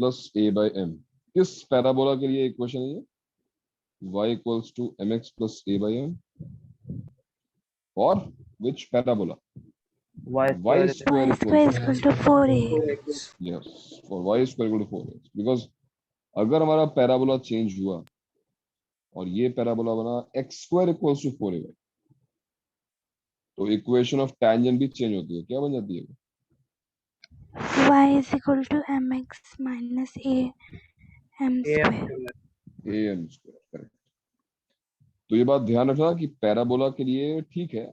Plus a by m, किस parabola के लिए इक्वेशन है ये? y equals to mx plus a by m और which parabola? y y square is square y equals square is equal to 4a. yes, for y square equal to 4x, because अगर हमारा parabola change हुआ और ये parabola बना x square equals to 4a, तो equation of tangent भी change होती है, क्या बन जाती है? y is equal to mx minus a m am square. am square, correct. तो ये बात ध्यान रखना कि पैराबोला के लिए ठीक है,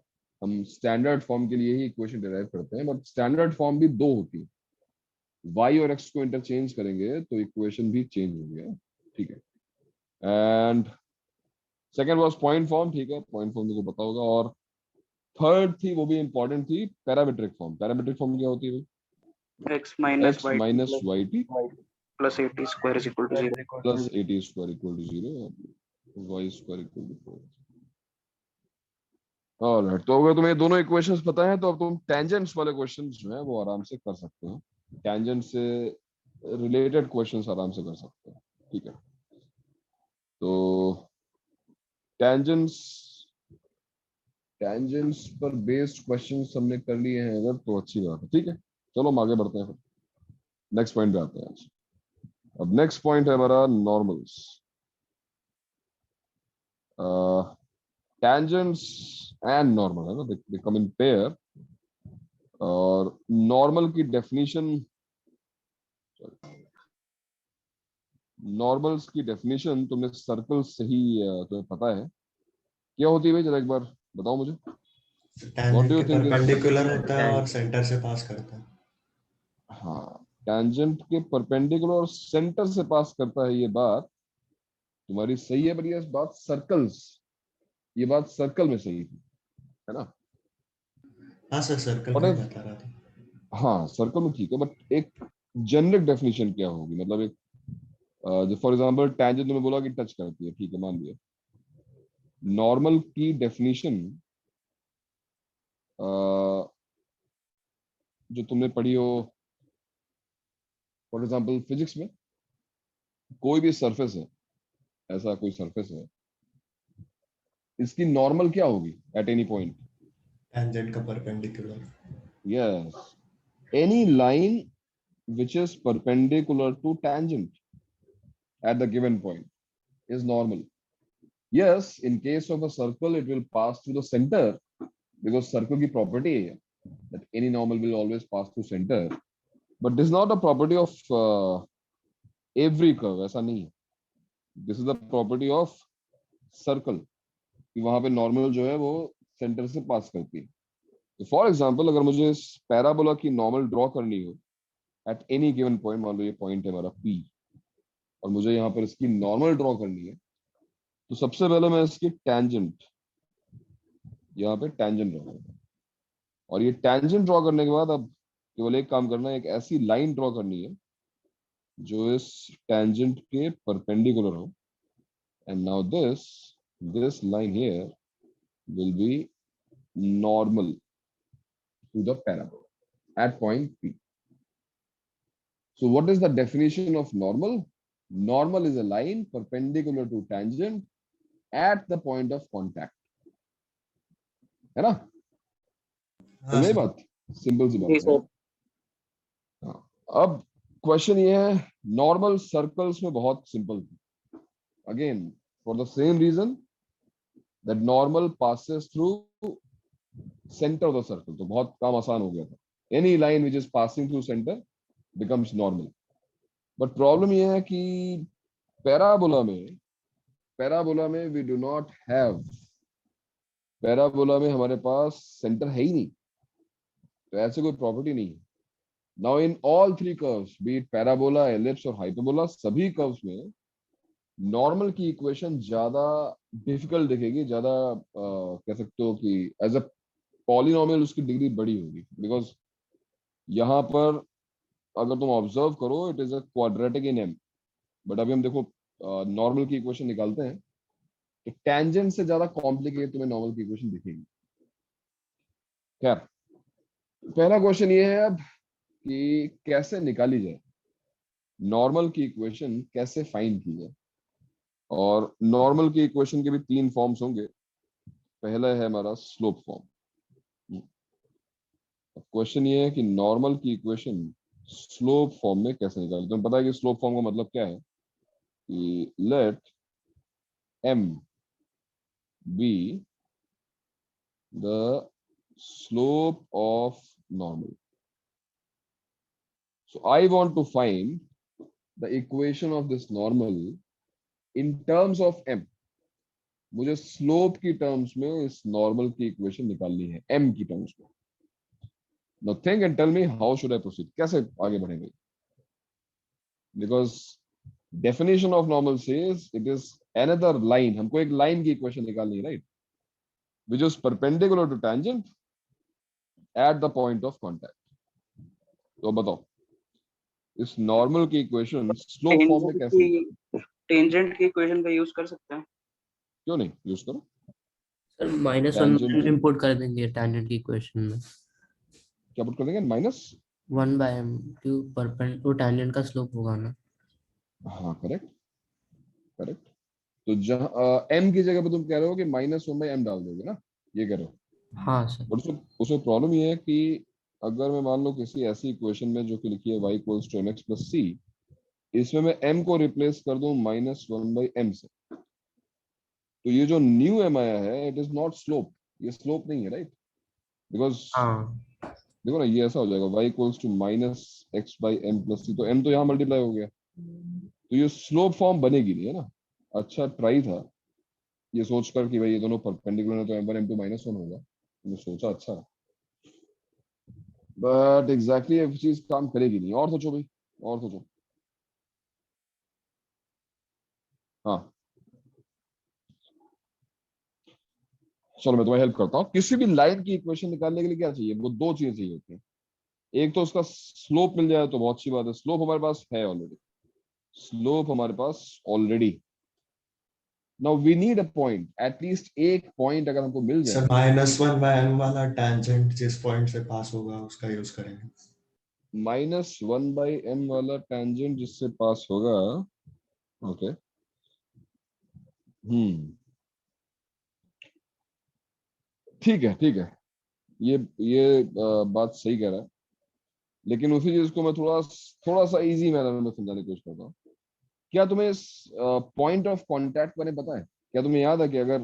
हम स्टैंडर्ड फॉर्म के लिए ही इक्वेशन डिराइव करते हैं, बट स्टैंडर्ड फॉर्म भी दो होती है, y और x को इंटरचेंज करेंगे तो इक्वेशन भी चेंज हो गया, ठीक है। And second was point form, ठीक है, पॉइंट फॉर्म को पता होगा। और थर्ड थी, वो भी इंपॉर्टेंट थी, पैरामीट्रिक फॉर्म। पैरामीट्रिक फॉर्म क्या होती है भाई? x minus x y minus y t plus 80 square is equal to 0. Plus a t square equal to 0, y square equal to 4। Alright, तो अगर तुम्हें दोनों इक्वेशंस पता है तो अब तुम टेंजेंट्स वाले क्वेश्चंस जो है वो आराम से कर सकते हो, टेंजेंट से रिलेटेड क्वेश्चंस आराम से कर सकते हो, ठीक है। तो टेंजेंट्स टेंजेंट्स पर बेस्ड क्वेश्चंस हमने कर लिए हैं अगर, तो अच्छी बात है, ठीक है। चलो हम आगे बढ़ते हैं, फिर नेक्स्ट पॉइंट पे आते हैं आज। अब नेक्स्ट पॉइंट है हमारा नॉर्मल्स। टेंजेंट्स एंड नॉर्मल है ना, दे कम इन पेयर। और नॉर्मल की डेफिनेशन, नॉर्मल्स की डेफिनेशन तुमने सर्कल से ही तुम्हें पता है क्या होती है भाई? जरा एक बार बताओ मुझे। टैंजेंट के think is- परपेंडिकुलर होता है और सेंटर से पास करता है। हाँ, टैंजेंट के परपेंडिकुलर और सेंटर से पास करता है, ये बात तुम्हारी सही है, पर ये बात सर्कल्स, ये बात सर्कल में सही थी, है ना? हाँ सर, सर्कल What में if- बता रहा था। हाँ सर्कल में ठीक है, बट एक जेनरिक डेफिनेशन क्या होगी? मतलब एक जो फॉर एग्जांपल टैंजेंट तुमने बोला कि टच करती है, ठीक है, मान लिया। नॉर्मल की डेफिनेशन जो तुमने पढ़ी हो फॉर एग्जांपल फिजिक्स में, कोई भी सरफेस है, ऐसा कोई सरफेस है, इसकी नॉर्मल क्या होगी एट एनी पॉइंट? टैंजेंट का perpendicular. Yes, any line which is perpendicular to tangent at the given point is normal. Yes, in case of a circle, it will pass through the center because circle की property है that any normal will always pass through center. But this is not a property of every curve, ऐसा नहीं है। This is the property of circle कि वहां पे normal जो है वो center से pass करती है। तो फॉर एग्जाम्पल अगर मुझे इस पैराबोला की नॉर्मल ड्रॉ करनी हो एट एनी गिवन पॉइंट, मान लो ये पॉइंट है हमारा P, और मुझे यहाँ पर इसकी नॉर्मल ड्रॉ करनी है, तो सबसे पहले मैं इसकी टैंजेंट, यहाँ पे टैंजेंट ड्रॉ करूंगा। और ये टैंजेंट ड्रॉ करने के बाद अब केवल एक काम करना है, एक ऐसी लाइन ड्रॉ करनी है जो इस टैंजेंट के परपेंडिकुलर हो। And now this line here will be normal to the parabola at point P. So what is the definition of normal? Normal is a line perpendicular to tangent at the point of contact. है ना? हाँ ये sir. बात simple सी बात Yes, है। sir. हाँ, अब question ये है, नॉर्मल सर्कल्स में बहुत simple, again for the same reason that normal passes through centre of the circle, तो बहुत काम आसान हो गया था। Any line which is passing through centre becomes normal. But problem ये है कि पैराबोला में we do not have, parabola में हमारे पास सेंटर है ही नहीं, तो ऐसे कोई प्रॉपर्टी नहीं है। Now in all three curves, be it parabola, ellipse और हाइपरबोला, सभी कर्व्स में नॉर्मल की इक्वेशन ज्यादा डिफिकल्ट दिखेगी, ज्यादा कह सकते हो कि एज अ पॉलिनोमियल उसकी डिग्री बड़ी होगी, बिकॉज यहाँ पर अगर तुम ऑब्जर्व करो it is a quadratic in m. But अभी हम देखो नॉर्मल की इक्वेशन निकालते हैं, तो टैंजेंट से ज्यादा कॉम्प्लिकेटेड तुम्हें नॉर्मल की इक्वेशन दिखेगी। खैर, पहला क्वेश्चन ये है अब कि कैसे निकाली जाए। नॉर्मल की इक्वेशन कैसे फाइंड की जाए। और नॉर्मल की इक्वेशन के भी तीन फॉर्म्स होंगे। पहला है हमारा स्लोप फॉर्म। क्वेश्चन ये है कि नॉर्मल की इक्वेशन स्लोप फॉर्म में कैसे निकालें। तुम्हें पता है कि स्लोप फॉर्म का मतलब क्या है कि late m be the slope of normal. So I want to find the equation of this normal in terms of m. मुझे स्लोप की टर्म्स में इस नॉर्मल की इक्वेशन निकालनी है m की टर्म्स में। Now think and tell me how should I proceed? कैसे आगे बढ़ेंगे? Because definition of normal says it is another line. हमको एक लाइन की इक्वेशन निकालनी है, right? Which is perpendicular to tangent at the point of contact. तो बताओ इस नॉर्मल की इक्वेशन स्लोप फॉर्म में कैसे निकालें? टेंजेंट की इक्वेशन का यूज कर सकते हैं। क्यों नहीं यूज करो? सर -1 Tangent इंपोर्ट कर देंगे टैंजेंट की इक्वेशन में। क्या पुट कर देंगे? माइनस 1/m क्यों परपेंड वो टैंजेंट का स्लोप होगा ना। हाँ करेक्ट करेक्ट। तो जहाँ m की जगह पे तुम कह रहे हो कि -1/m डाल दोगे ना, ये कह रहे हो? हाँ सर। बट उसमें प्रॉब्लम ये है कि अगर मैं मान लो किसी ऐसी इक्वेशन में जो कि लिखी है y = mx + c, इसमें मैं m को रिप्लेस कर दूं -1/m से, तो ये जो न्यू m आया है इट इज नॉट स्लोप। ये स्लोप नहीं है, राइट? बिकॉज हाँ देखो ना, ये ऐसा हो जाएगा y = -x/m + c, तो m तो यहाँ मल्टीप्लाई हो गया, तो ये स्लोप फॉर्म बनेगी नहीं, है ना? अच्छा ट्राई था ये सोचकर कि भाई ये दोनों परपेंडिकुलर है तो m1 m2 -1 होगा, मैंने सोचा अच्छा, बट एग्जैक्टली ये चीज काम करेगी नहीं। और सोचो भाई, और सोचो। हाँ चलो मैं तुम्हें हेल्प करता हूँ। किसी भी लाइन की इक्वेशन निकालने के लिए क्या चाहिए? वो दो चीजें चाहिए होती हैं। एक तो उसका स्लोप मिल जाए तो बहुत अच्छी बात है, स्लोप हमारे पास है ऑलरेडी, स्लोप हमारे पास already. Now we need a point, at least एक पॉइंट अगर हमको मिल सर जाए। -1/m वाला टैंजेंट जिस पॉइंट से पास होगा उसका यूज करेंगे। -1/m वाला टेंजेंट जिससे पास होगा, ओके। ठीक है ठीक है, ये बात सही कह रहा है, लेकिन उसी चीज को मैं थोड़ा थोड़ा सा इजी मैनर में समझाने की कोशिश करता हूँ। क्या तुम्हें इस पॉइंट ऑफ कांटेक्ट बारे में पता है? क्या तुम्हें याद है कि अगर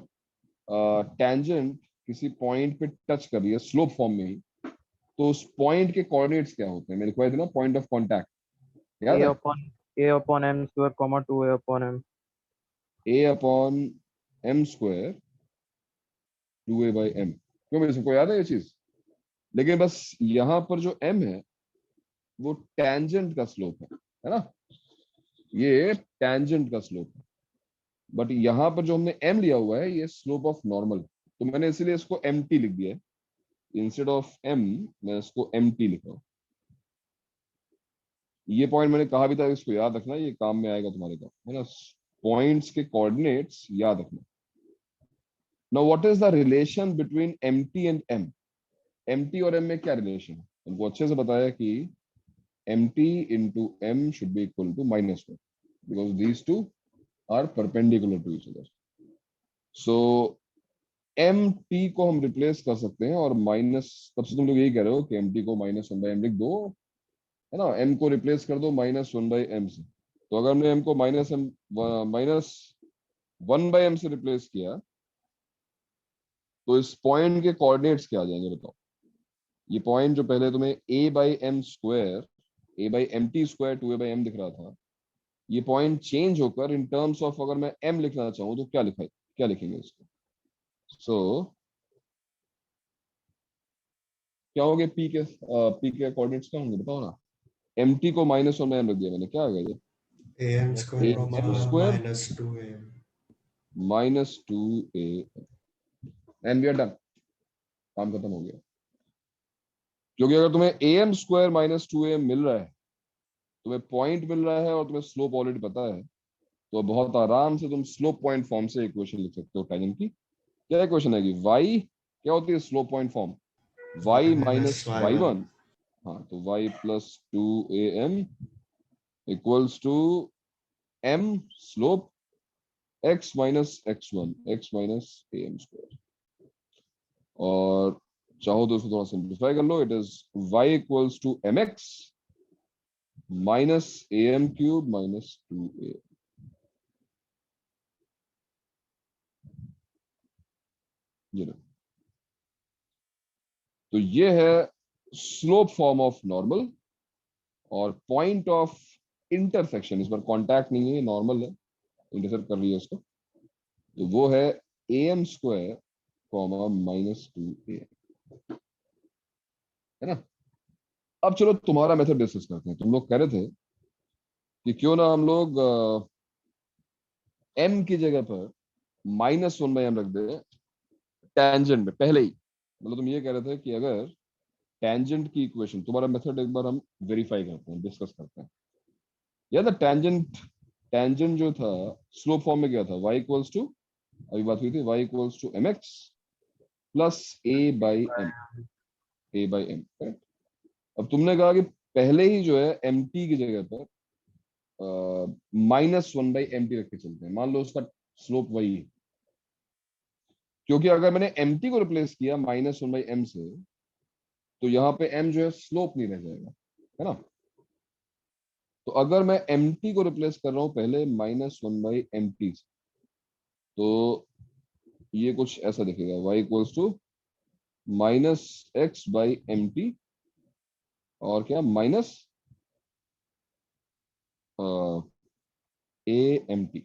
टेंजेंट किसी पॉइंट पे टच कर रही है स्लोप फॉर्म में ही, तो उस पॉइंट के कोऑर्डिनेट्स क्या होते हैं? मेरे को थे ना पॉइंट ऑफ कांटेक्ट, याद है? a/m², 2a/m। a/m², 2a/m। क्यों मेरे सबको याद है ये चीज? लेकिन बस यहाँ पर जो m है वो टेंजेंट का स्लोप है ना? ये टेंजेंट का स्लोप है, बट यहाँ पर जो हमने m लिया हुआ है ये स्लोप ऑफ नॉर्मल, तो मैंने इसीलिए इसको mt लिख दिया है। इंस्टेड ऑफ m मैं इसको mt लिख रहा हूँ। ये पॉइंट मैंने कहा भी था, इसको याद रखना, ये काम में आएगा तुम्हारे का, है ना? पॉइंट्स के कोऑर्डिनेट्स याद रखना। Now what is the relation between mt and m? mt और m में क्या रिलेशन है? उनको अच्छे से बताया कि mt into m should be equal to -1 because these two are perpendicular to each other. So mt को हम रिप्लेस कर सकते हैं और माइनस, तब से तुम लोग यही कह रहे हो कि mt को -1/m लिख दो, है ना? m को रिप्लेस कर दो -1/m से। तो अगर हमने m को -1/m से रिप्लेस किया तो इस पॉइंट के कोऑर्डिनेट्स क्या आ जाएंगे बताओ? ये पॉइंट जो पहले तुम्हें a/m², 2a/m दिख रहा था, ये पॉइंट चेंज होकर इन टर्म्स ऑफ अगर मैं m लिखना चाहूँ तो क्या लिखेंगे इसको? सो क्या होंगे p के कोऑर्डिनेट्स क्या होंगे बताओ ना? mt को -1/m रख दिया मैंने, क्या आ गया ये? am² am² -2am। -2a and we are done, काम खत्म हो गया। क्योंकि अगर तुम्हें am² -2am मिल रहा है, तुम्हें पॉइंट मिल रहा है और तुम्हें स्लोप ऑलरेडी पता है, तो बहुत आराम से तुम स्लोप पॉइंट फॉर्म से इक्वेशन लिख सकते हो टेंजेंट की। क्या इक्वेशन है कि y क्या होती है slope point form? y - -y1। y1, हाँ, तो y + 2am equals to m slope x minus x1 x minus am square, और चाहो तो उसको थोड़ा सिंप्लीफाई कर लो. It is y equals to mx minus am cube minus 2a. ये लो. तो ये है स्लोप फॉर्म ऑफ नॉर्मल, और पॉइंट ऑफ इंटरसेक्शन, इस पर कांटेक्ट नहीं है, नॉर्मल है, इंटरसेक्ट कर रही है उसको, तो वो है am square comma minus 2a, है ना. अब चलो तुम्हारा मेथड डिस्कस करते हैं. तुम लोग कह रहे थे कि क्यों ना हम लोग m की जगह पर -1/m रख दे टेंजेंट में पहले ही. मतलब तुम ये कह रहे थे कि अगर टेंजेंट की इक्वेशन, तुम्हारा मेथड एक बार हम वेरीफाई करते हैं, डिस्कस करते हैं. या द टेंजेंट, टेंजेंट जो था स्लोप फॉर्म में क्या था, y इक्वल्स टू, अभी बात हुई थी, y equals to mx plus a/m. अब तुमने कहा कि पहले ही जो है mt की जगह पर -1/mt रख के चलते हैं. मान लो उसका स्लोप वही है, क्योंकि अगर मैंने mt को रिप्लेस किया -1/m से, तो यहाँ पे m जो है स्लोप नहीं रह जाएगा, है ना. तो अगर मैं mt को रिप्लेस कर रहा हूँ पहले -1/mt से, तो ये कुछ ऐसा दिखेगा, y इक्वल्स टू -x/mt, और क्या माइनस amt,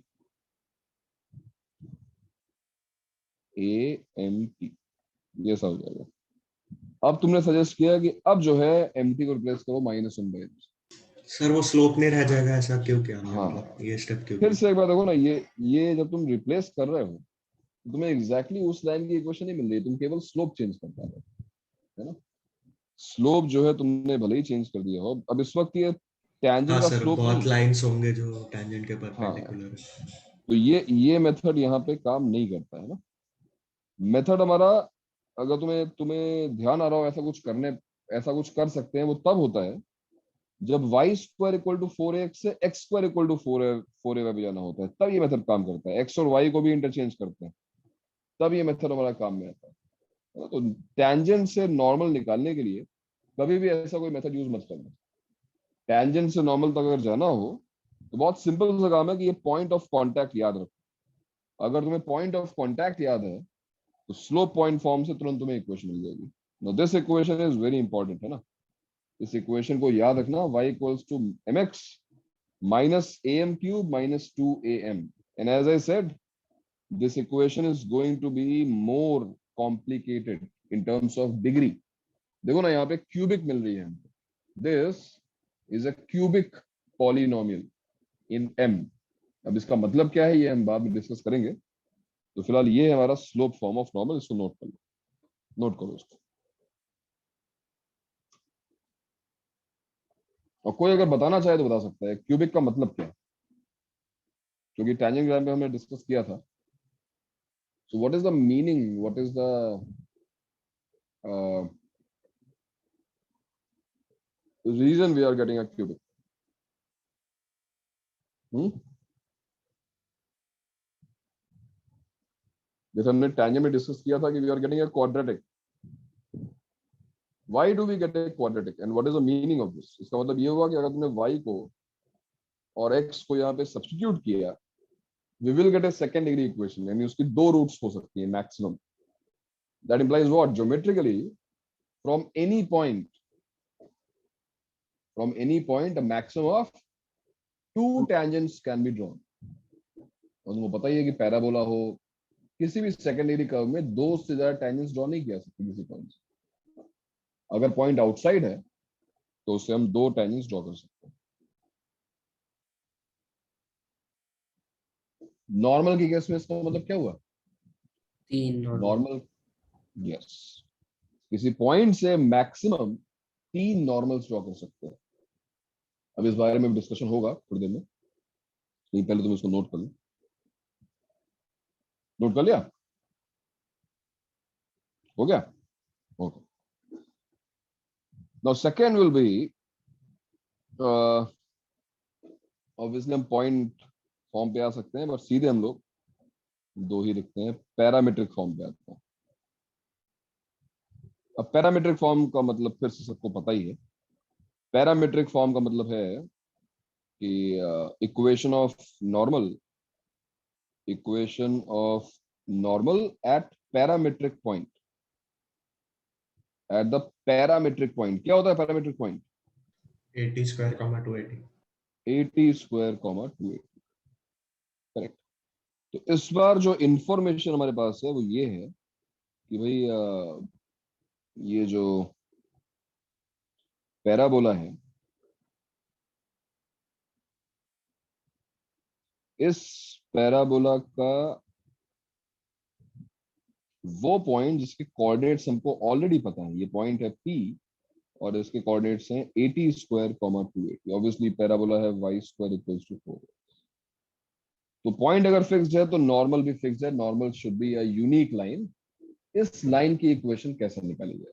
ये सब हो जाएगा. अब तुमने सजेस्ट किया कि अब जो है mt को रिप्लेस करो -1/m. सर वो स्लोप नहीं रह जाएगा, ऐसा क्यों किया हमने, हाँ, मतलब ये स्टेप क्यों फिर किया? से एक बार देखो ना, ये जब तुम रिप्लेस कर रहे हो, तो तुम्हें एग्जैक्टली exactly उस लाइन की इक्वेशन नहीं मिल रही, तुम केवल स्लोप चेंज कर पा रहे हो, है ना. स्लोप जो है तुमने भले ही चेंज कर दिया हो, अब इस वक्त ये हाँ टेंजेंट का सर, स्लोप नहीं बहुत है. लाइंस होंगे जो टेंजेंट के हाँ, परपेंडिकुलर है। तो ये मेथड यहाँ पे काम नहीं करता है ना. मेथड हमारा, अगर तुम्हें तुम्हें ध्यान आ रहा हो ऐसा कुछ करने, ऐसा कुछ कर सकते हैं, वो तब होता है जब y square equal to 4x से x square equal to 4a पे जाना होता है, तब ये मेथड काम करता है. x और y को भी इंटरचेंज करते हैं, तब ये मेथड हमारा काम में आता है. तो टेंजेंट से नॉर्मल निकालने के लिए कभी भी ऐसा कोई मेथड यूज मत करना. टेंजेंट से नॉर्मल तक अगर जाना हो, तो बहुत सिंपल सा काम है कि ये पॉइंट ऑफ कांटेक्ट याद रखो. अगर तुम्हें पॉइंट ऑफ कांटेक्ट याद है, तो स्लोप पॉइंट फॉर्म से तुरंत तुम्हें इक्वेशन मिल जाएगी. Now this equation is very important, है ना. इस इक्वेशन को याद रखना, y equals to mx minus am cube minus 2am. And as I said, this equation is going to be more complicated in terms of degree. देखो ना, यहाँ पे क्यूबिक मिल रही है हमको. This is a cubic polynomial in m. अब इसका मतलब क्या है ये हम बाद में डिस्कस करेंगे. तो फिलहाल ये है हमारा स्लोप फॉर्म ऑफ नॉर्मल, इसको नोट कर लो, नोट करो इसको. और कोई अगर बताना चाहे तो बता सकता है क्यूबिक का मतलब क्या है, क्योंकि टैंजेंट ग्राम में हमने डिस्कस किया था. So what is the meaning? What is the uh, reason we are getting a cubic? जैसे हमने tangent में डिस्कस किया था कि we are getting a quadratic. Why do we get a quadratic? And what is the meaning of this? इसका मतलब ये हुआ कि अगर तुमने y को और x को यहाँ पे सब्स्टिट्यूट किया, we will get a second degree equation. यानी उसकी दो रूट्स हो सकती है maximum. That implies what? Geometrically, from any point, a maximum of two tangents can be drawn. और तुमको पता ही है कि पैराबोला हो, किसी भी सेकेंडरी कर्व में दो से ज्यादा टेंजेंट्स ड्रॉ नहीं किया सकते किसी पॉइंट से. अगर पॉइंट आउटसाइड है तो उससे हम दो टेंजेंट्स ड्रॉ कर सकते हैं. नॉर्मल के केस में इसका मतलब क्या हुआ? 3 नॉर्मल. नॉर्मल, यस, किसी पॉइंट से मैक्सिमम 3 नॉर्मल्स ड्रॉ कर सकते हैं. अब इस बारे में डिस्कशन होगा थोड़ी देर में, लेकिन पहले तुम इसको नोट कर लो. नोट कर लिया? हो गया? Okay. Now second will be obviously हम पॉइंट फॉर्म पे आ सकते हैं, बट सीधे हम लोग दो ही लिखते हैं, पैरामीट्रिक फॉर्म पे आते हैं। अब पैरामीट्रिक फॉर्म का मतलब फिर से सबको पता ही है। पैरामीट्रिक फॉर्म का मतलब है कि equation of normal at parametric point, at the parametric point. क्या होता है parametric point? 80 square comma 280। 80 square comma 280, correct. तो इस बार जो इंफॉर्मेशन हमारे पास है वो ये है कि भाई ये जो पैराबोला है, इस पैराबोला का वो पॉइंट जिसके कोऑर्डिनेट्स हमको ऑलरेडी पता है, ये पॉइंट है P और इसके कोऑर्डिनेट्स हैं 80 स्क्वायर कॉमा 280। ऑब्वियसली पैराबोला है y स्क्वायर इक्वल्स टू 4। तो पॉइंट अगर फिक्स्ड है तो नॉर्मल भी फिक्स्ड है। Normal should be a unique line. इस लाइन की इक्वेशन कैसे निकाली जाए?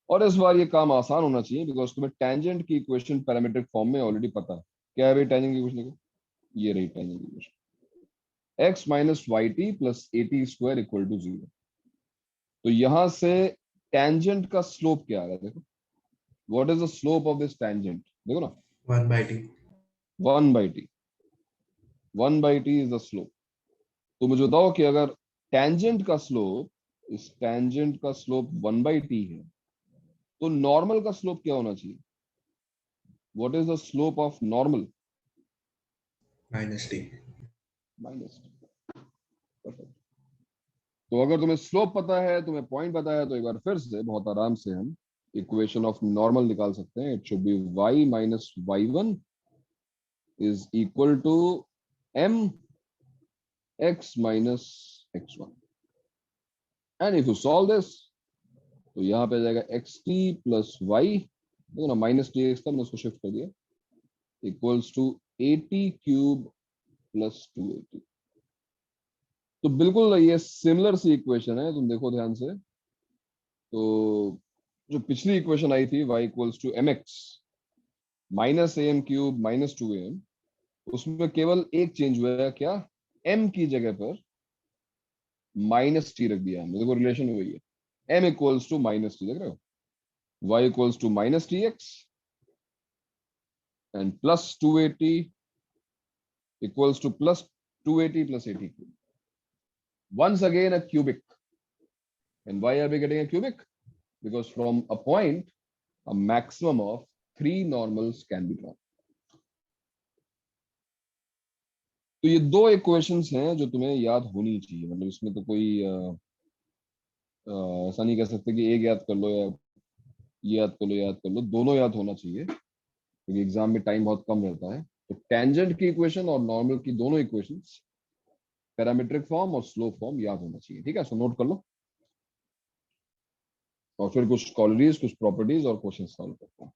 और इस बार ये काम आसान होना चाहिए बिकॉज तुम्हें टेंजेंट की इक्वेशन पैरामीट्रिक फॉर्म में ऑलरेडी पता है। क्या है भाई टेंजेंट की इक्वेशन? ये रही टेंजेंट की equation, x minus y t plus 80 square equal to 0। तो यहां से टेंजेंट का स्लोप क्या आ रहा है? देखो, what is the slope of this tangent? देखो ना, 1/t। 1/t। 1/t is the slope. तो मुझे बताओ कि अगर टेंजेंट का स्लोप, इस टेंजेंट का स्लोप 1/t है, तो नॉर्मल का स्लोप क्या होना चाहिए? What is the slope of normal? -t। Minus. तो अगर तुम्हें स्लोप पता है, तुम्हें पॉइंट पता है, तो एक बार फिर से बहुत आराम से हम इक्वेशन ऑफ नॉर्मल निकाल सकते हैं। It should be y minus y1 is equal to m x minus x1। And if you solve this, तो यहाँ पे आ जाएगा xt प्लस वाई, देखो ना माइनस टी एक्स था, मैंने उसको शिफ्ट कर दिया, इक्वल्स टू 80 क्यूब प्लस 280। तो बिल्कुल ये सिमिलर सी इक्वेशन है, तुम देखो ध्यान से। तो जो पिछली इक्वेशन आई थी y equals to m x minus a m cube minus 2am, उसमें केवल एक चेंज हुआ है, क्या? m की जगह पर माइनस टी रख दिया हमने। देखो रिलेशन वही है, m equals to minus t, देख रहे हो? y equals to minus t x and plus 280 equals to plus 280 plus 80 cube. Once again a cubic. And why are we getting a cubic? Because from a point, a maximum of 3 normals can be drawn. तो ये दो equations हैं जो तुम्हें याद होनी चाहिए। मतलब इसमें तो कोई ऐसा नहीं कह सकते कि एक याद कर लो या ये याद कर लो, याद कर लो, दोनों याद होना चाहिए क्योंकि एग्जाम में टाइम बहुत कम रहता है। तो टेंजेंट की इक्वेशन और नॉर्मल की दोनों इक्वेशंस पैरामीट्रिक फॉर्म और स्लोप फॉर्म याद होना चाहिए। ठीक है, सो नोट कर लो और फिर कुछ कॉलरीज, कुछ प्रॉपर्टीज और क्वेश्चन सॉल्व करते हैं।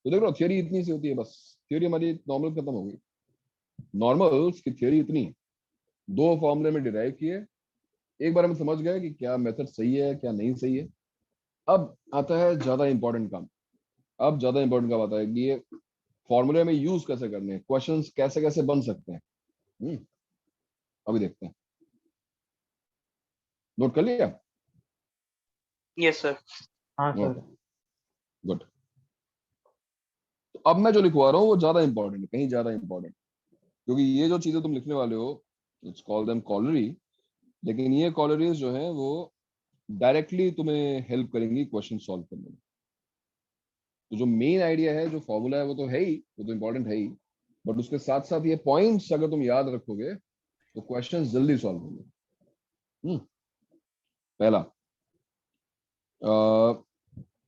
तो देख लो, थियरी इतनी सी होती है बस। थियरी हमारी नॉर्मल खत्म हो गई। नॉर्मल की थियरी इतनी है, दो फॉर्मूले में डिराइव किए, एक बार हम समझ गए कि क्या मेथड सही है क्या नहीं सही है। अब आता है ज्यादा इंपॉर्टेंट काम। अब ज्यादा इंपॉर्टेंट काम आता है कि ये फॉर्मूले में यूज कैसे करने हैं, क्वेश्चंस कैसे कैसे बन सकते हैं। अभी देखते हैं। नोट कर लिया? Yes sir. हाँ सर। गुड। तो अब मैं जो लिखवा रहा हूँ वो ज्यादा इंपॉर्टेंट है, कहीं ज्यादा इंपॉर्टेंट, क्योंकि ये जो चीजें तुम लिखने वाले हो, इट्स कॉल देम कॉलरी, लेकिन ये कॉलरीज जो है वो डायरेक्टली तुम्हें हेल्प करेंगी क्वेश्चन सॉल्व करने में। तो जो मेन आइडिया है, जो फॉर्मूला है, वो तो है ही, वो तो इंपॉर्टेंट है ही, बट उसके साथ साथ ये पॉइंट्स अगर तुम याद रखोगे तो क्वेश्चन जल्दी सॉल्व होंगे। पहला,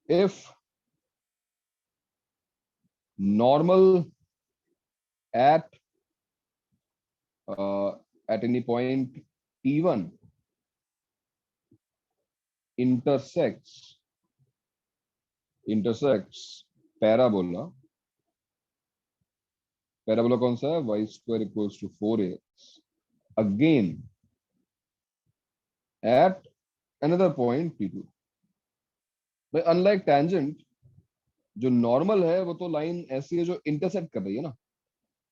if normal at at any point t1 intersects parabola, parabola कौन सा है? y square equals to 4ax, again at another point t2, भाई अनलाइक टैंजेंट, जो नॉर्मल है वो तो लाइन ऐसी है जो इंटरसेक्ट कर रही है ना,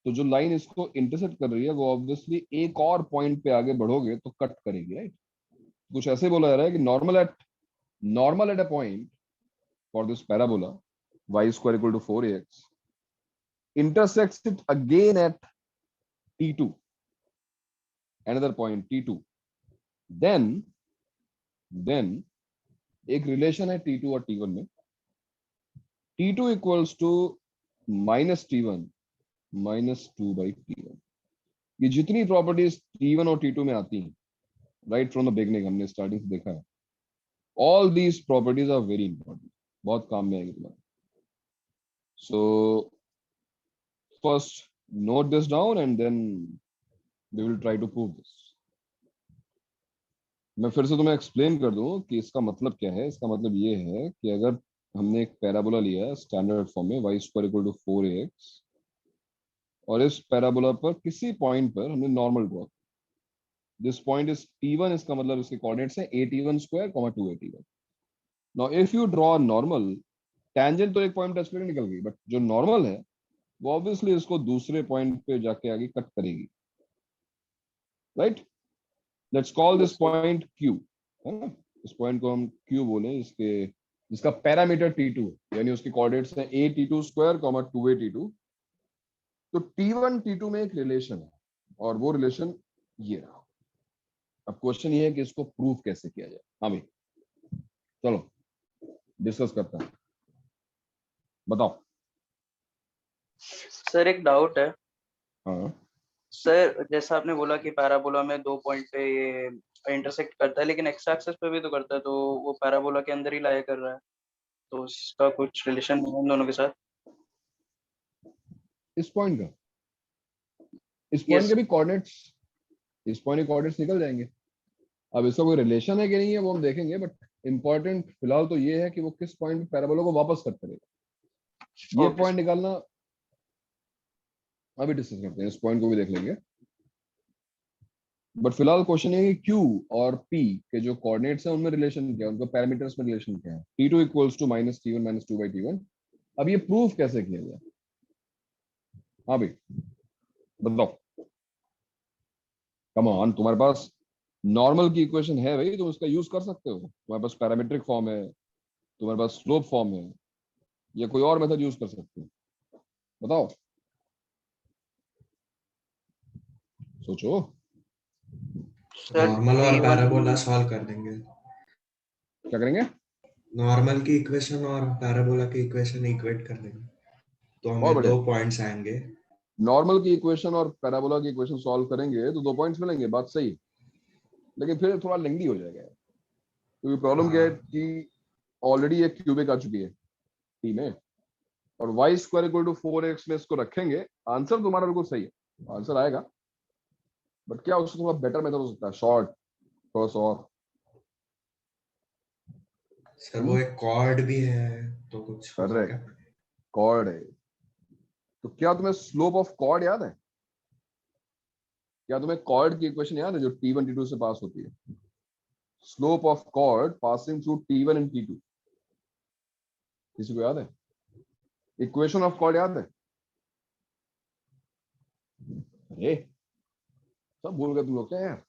तो जो लाइन इसको इंटरसेक्ट कर रही है वो ऑब्वियसली एक और पॉइंट पे आगे बढ़ोगे तो कट करेगी, राइट? कुछ ऐसे बोला जा रहा है कि normal at a point for this parabola y square equal to 4ax intersects it again at t2, another point t2, then एक रिलेशन है t2 और t1 में, t2 equals to minus t1 minus 2/t1। ये जितनी properties t1 और t2 में आती हैं राइट फ्रॉम द बिगनिंग, हमने स्टार्टिंग से देखा है, all these properties are very important, बहुत काम में आएगी तुम्हारे। So first note this down and then we will try to prove this. मैं फिर से तुम्हें एक्सप्लेन कर दूं कि इसका मतलब क्या है। इसका मतलब ये है कि अगर हमने एक पैराबोला लिया है स्टैंडर्ड फॉर्म में y square equal to 4ax, और इस पैराबोला पर किसी पॉइंट पर हमने normal draw, this point is t1, इसका मतलब इसके कोऑर्डिनेट्स हैं a_t1 square 2a_t1। Now if you draw normal, tangent तो एक पॉइंट टच करके निकल गई, बट जो नॉर्मल है वो ऑब्वियसली इसको दूसरे पॉइंट पे जाके आगे कट करेगी, right? Let's call this point q, है ना? इस पॉइंट को हम q बोले, इसके जिसका पैरामीटर t2 है, यानी उसके कोऑर्डिनेट्स हैं a_t2 स्क्वायर 2a_t2। तो t1 t2 में एक रिलेशन है और वो रिलेशन ये रहा। अब क्वेश्चन ये है कि इसको प्रूव कैसे किया जाए। हाँ भाई, चलो डिस्कस करते हैं, बताओ। सर एक डाउट है हाँ सर, जैसा आपने बोला कि पैराबोला में 2 पॉइंट पे ये इंटरसेक्ट करता है, लेकिन एक्स एक्सिस पे भी तो करता है, तो वो पैराबोला के अंदर ही लाया कर रहा है, तो उसका कुछ रिलेशन है उन दोनों के साथ? इस पॉइंट का, इस पॉइंट यस। के भी कोऑर्डिनेट्स, इस पॉइंट के कोऑर्डिनेट्स निकल जाएंगे। अब इसका कोई रिलेशन है कि नहीं है वो हम देखेंगे, बट इंपॉर्टेंट फिलहाल तो ये है कि वो किस पॉइंट पे पैराबोला को वापस कट करेगा, ये ओके पॉइंट निकालना अभी डिस्कस करते हैं, इस पॉइंट को भी देख लेंगे। बट फिलहाल क्वेश्चन है कि Q और P के जो कोऑर्डिनेट्स हैं उनमें रिलेशन क्या है, उनका पैरामीटर्स में रिलेशन क्या है। t2 equals to minus t1 minus 2/t1। अब ये प्रूफ कैसे किया जाए? हाँ भाई बताओ, कम ऑन, तुम्हारे पास नॉर्मल की इक्वेशन है भाई, तुम उसका यूज कर सकते हो। तुम्हारे पास पैरामीट्रिक फॉर्म है, तुम्हारे पास स्लोप फॉर्म है, या कोई और मेथड यूज कर सकते हो, बताओ, सोचो। सर। नॉर्मल और t1 पैराबोला सॉल्व कर देंगे। क्या करेंगे? नॉर्मल की इक्वेशन और पैराबोला की इक्वेशन इक्वेट कर देंगे, तो बहुत हमें बढ़िया। 2 पॉइंट्स आएंगे। नॉर्मल की इक्वेशन और पैराबोला की इक्वेशन सॉल्व करेंगे तो 2 पॉइंट्स मिलेंगे, बात सही, लेकिन फिर थोड़ा लेंदी हो जाएगा यार। क्योंकि प्रॉब्लम क्या है हाँ कि ऑलरेडी एक क्यूबिक आ चुकी है टी में, और Y square equal to 4x में इसको रखेंगे। आंसर तुम्हारा बिल्कुल सही है, आंसर आएगा, बट क्या उससे थोड़ा बेटर मेथड हो सकता है, शॉर्ट थोड़ा सा और। सर, वो एक कॉर्ड भी है, तो कुछ होगा क्या? करेक्ट, कॉर्ड है। तो क्या तुम्हें स्लोप ऑफ कॉर्ड याद है? क्या तुम्हें कॉर्ड की इक्वेशन याद है जो t1 t2 से पास होती है? Slope of cord passing through t1 and t2, किसी को याद है? इक्वेशन ऑफ कॉर्ड याद है? अरे सब भूल गए तुम लोग क्या यार?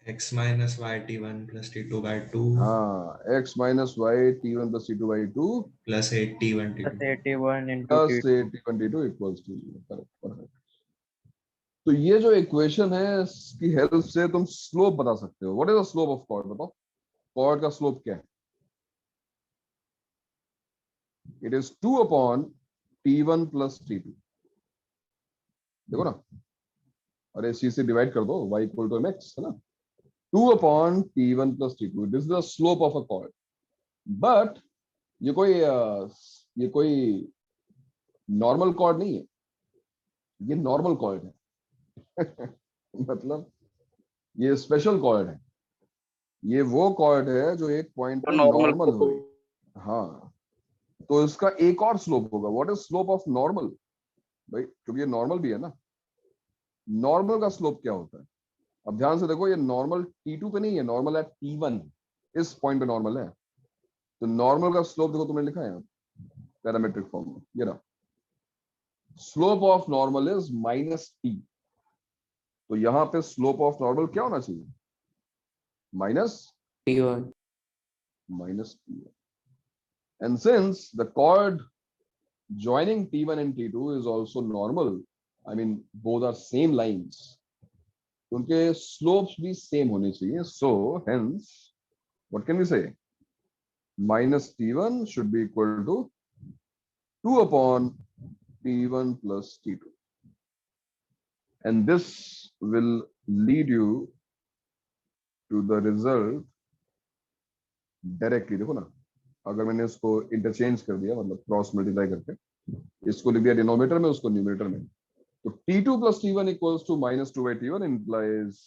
x minus y t1 plus t2/2 हाँ, x minus y t1 plus t2/2 plus 8t1 plus t2। 81 into plus t2। t1 t2 equals to 0। Correct perfect. तो ये जो इक्वेशन है इसकी हेल्प से तुम स्लोप बता सकते हो। What is the slope of chord, बताओ, कॉर्ड का स्लोप क्या है? It is 2 upon t1 plus t2। देखो ना, अरे इसी से डिवाइड कर दो, y इक्वल टू mx है ना, 2 upon t1 plus t2, this is the slope of a cord. But ये कोई ये कोई नॉर्मल कॉर्ड नहीं है, ये नॉर्मल कॉर्ड है। मतलब ये स्पेशल कॉर्ड है, ये वो कॉर्ड है जो एक पॉइंट तो पे नॉर्मल नॉर्मल को हुई। हाँ, तो इसका एक और स्लोप होगा। What is slope of normal भाई, क्योंकि ये नॉर्मल भी है ना, नॉर्मल का स्लोप क्या होता है? अब ध्यान से देखो, ये नॉर्मल t2 पे नहीं है, नॉर्मल है t1, इस पॉइंट पे नॉर्मल है। तो नॉर्मल का स्लोप देखो तुमने लिखा है यहाँ पैरामेट्रिक फॉर्म में, ये रहा, slope of normal is minus T. तो यहाँ पे स्लोप ऑफ नॉर्मल क्या होना चाहिए, minus T1. Minus T. And since the chord joining T1 and T2 is also normal, I mean both are same lines, उनके slopes भी same होने चाहिए, so hence what can we say, minus T1 should be equal to 2 upon T1 plus T2, and this will lead you to the result directly। देखो ना, अगर मैंने इसको interchange कर दिया, मतलब क्रॉस मल्टीप्लाई करके इसको लिख दिया डिनोमिनेटर में, उसको न्यूमरेटर में, तो T2 plus T1 equals to minus 2 by T1 implies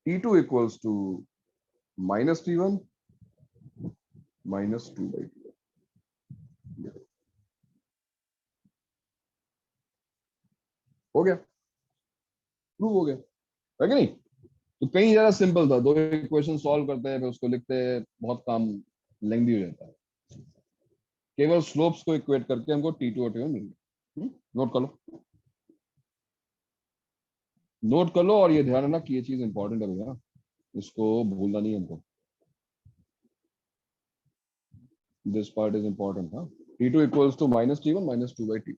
T2 equals to minus T1 minus 2 by T1। हो गया, प्रूव हो गया है कि नहीं। तो कहीं ज्यादा सिंपल था, दो इक्वेशन सॉल्व करते हैं फिर उसको लिखते हैं, बहुत काम लेंथी हो जाता है। केवल स्लोप्स को इक्वेट करके हमको T2 और T1 मिल गया। नोट कर लो, नोट कर लो, और ये ध्यान रखना कि ये चीज इंपॉर्टेंट है भैया, इसको भूलना नहीं है हमको। This part is important. हाँ, T2 equals to minus T1 minus 2 by T।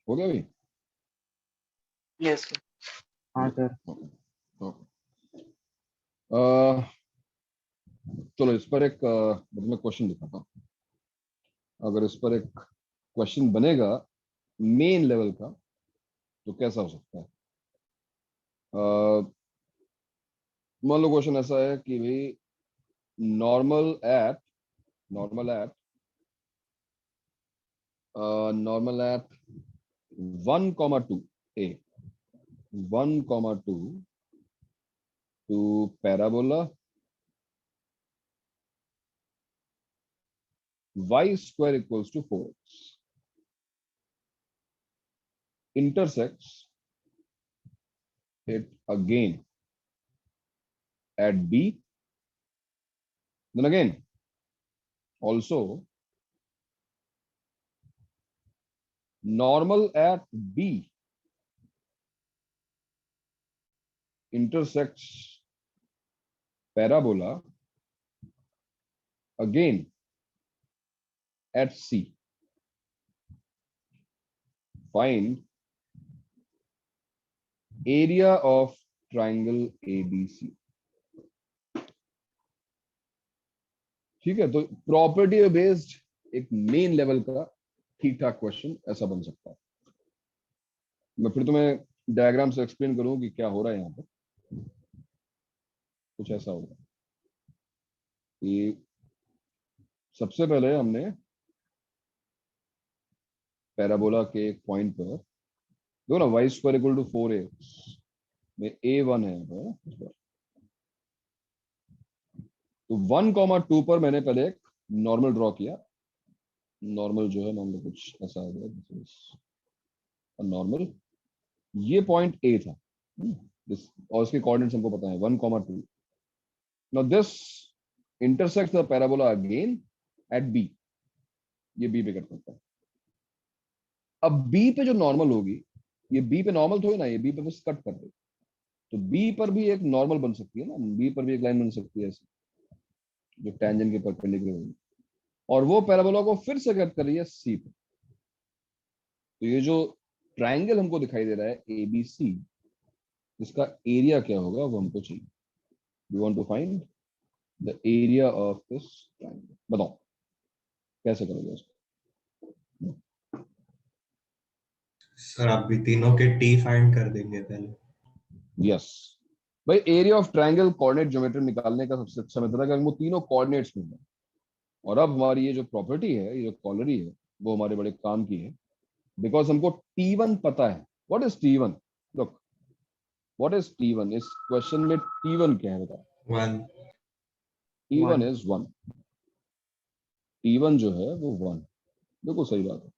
हो गया भाई। यस हाँ सर। चलो इस पर एक मैं क्वेश्चन दिखाता हूँ। अगर इस पर एक क्वेश्चन बनेगा मेन लेवल का तो कैसा हो सकता है। मान लो क्वेश्चन ऐसा है कि भाई normal at normal at 1,2 A 1,2 to parabola y square equals to 4x intersects it again at B, then again also normal at B intersects parabola again at C, find area of triangle ABC। ठीक है, तो property based एक main level का ठीक ठाक question ऐसा बन सकता है। मैं फिर तुम्हें डायग्राम से एक्सप्लेन करूं कि क्या हो रहा है यहाँ पे। कुछ ऐसा होगा कि सबसे पहले हमने पैराबोला के एक पॉइंट पर देखो ना, Y square equal to 4x में a1 है यहाँ पर। तो 1,2 पर मैंने पहले एक नॉर्मल ड्रॉ किया। नॉर्मल जो है मान लो कुछ ऐसा आ गया, नॉर्मल, ये पॉइंट a था। और इसके कोऑर्डिनेट्स हमको पता है 1,2। Now this intersects the parabola again at b। ये b पे कट करता है। अब b पे जो नॉर्मल होगी, ये b पे नॉर्मल थोड़ी ना, ये b पे बस कट कर दे, तो b पर भी एक नॉर्मल बन सकती है ना, b पर भी एक लाइन बन सकती है ऐसी जो टेंजेंट के परपेंडिकुलर होगी, और वो पैराबोला को फिर से कट कर रही है c पे। तो ये जो ट्रायंगल हमको दिखाई दे रहा है ABC, इसका एरिया क्या होगा वो हमको चाहिए। We want to find the area of this triangle. बताओ कैसे करोगे इसको। सर आप भी तीनों के टी फाइंड कर देंगे पहले। यस भाई, area of triangle coordinate geometry निकालने का सबसे अच्छा मेथड है कि वो तीनों कोऑर्डिनेट्स में है। और अब हमारी ये जो प्रॉपर्टी है, ये जो कॉलरी है, वो हमारे बड़े काम की है, बिकॉज हमको T1 पता है। What is T1? Look, what is T1? इस क्वेश्चन में T1 क्या है बताओ? 1। T1 1 is 1। T1 जो है वो 1। बिल्कुल सही बात है।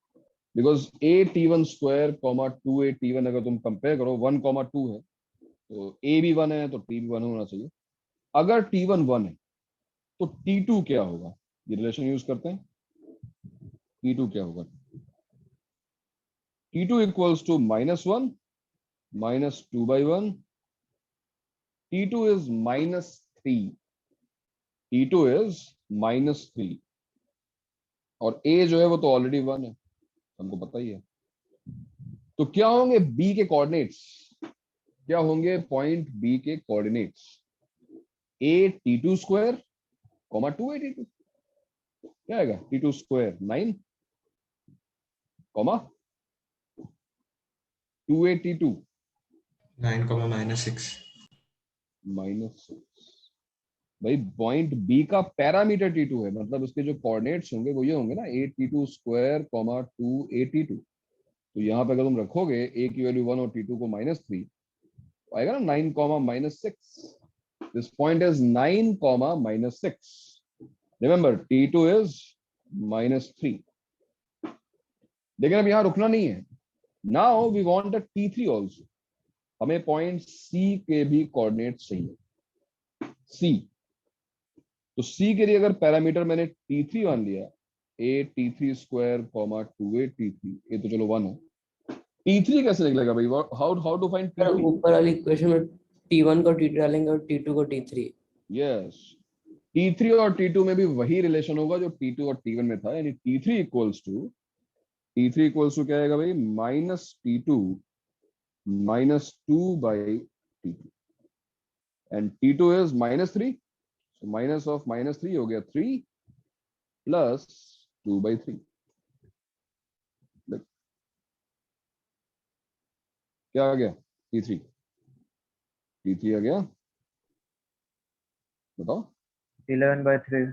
Because A T1 square comma 2A T1 अगर तुम कंपेयर करो, 1,2 है, तो A भी 1 है तो T भी 1 होना चाहिए। अगर T1 1 है तो T2 क्या होगा? ये रिलेशन यूज करते हैं। T2 क्या होगा? T2 equals to -1 -2/1। T2 is -3। T2 is -3। और A जो है वो तो ऑलरेडी 1 है, हमको पता ही है। तो क्या होंगे B के कोऑर्डिनेट्स? क्या होंगे पॉइंट B के coordinates? A T2 square comma 2A T2। क्या आएगा? T2 square 9 comma 2A T2 9, -6। -6। भाई पॉइंट बी का पैरामीटर T2 है, मतलब उसके जो कोऑर्डिनेट्स होंगे वो ये होंगे ना, A T2 square comma 2A T2। तो यहाँ पे अगर तुम रखोगे A की वैल्यू 1 और T2 को -3, तो आएगा ना 9 comma -6। This point is 9 comma -6। Remember T2 is -3। लेकिन अब यहाँ रुकना नहीं है। Now we want the T3 also. हमें पॉइंट C के भी कोऑर्डिनेट चाहिए। C, तो C के लिए अगर पैरामीटर मैंने T3 मान लिया, A T3 square comma 2A T3, ये तो चलो 1 है। T3 कैसे निकलेगा भाई? How how to find sir T3? ऊपर वाली इक्वेशन में T1 को T2 डालेंगे और T2 को T3। यस, T3 और T2 में भी वही रिलेशन होगा जो T2 और T1 में था, यानी T3 इक्वल्स टू क्या आएगा भाई? -T2 -2/T2 and T2 is -3। So minus of -3 हो गया 3 प्लस 2/3। क्या आ गया? T3 आ गया, बताओ। 11/3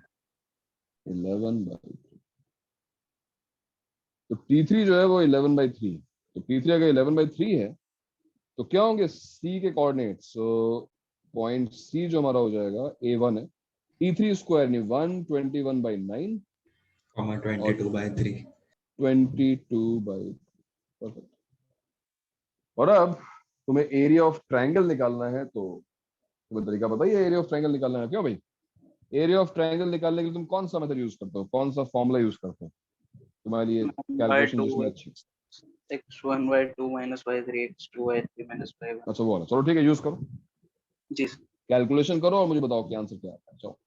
11/3। तो T3 जो है वो 11/3 है। तो T3 अगर 11/3 है तो क्या होंगे C के कोऑर्डिनेट्स? पॉइंट C जो हमारा हो जाएगा A1 है। T3 स्क्वायर नहीं, 121/9 और 22/3। 22/। परफेक्ट। और अब तुम्हें एरिया ऑफ ट्रायंगल निकालना है, तो तुम्हें तरीका पता ही है एरिया ऑफ ट्रायंगल निकालना है। क्यों भाई? एरिया ऑफ ट्रायंगल निकालने के लिए तुम कौन सा मेथड यूज करते हो, कौन सा फॉर्मूला यूज करते हो तुम्हारे लिए कैलकुलेशन 1/2 जिसमें अच्छी? x 1/2 -y3 x 2y3 -y1। अच्छा वो वाला, चलो ठीक है, यूज करो, जी सर। कैलकुलेशन करो और मुझे बताओ कि आंसर क्या आता है। चलो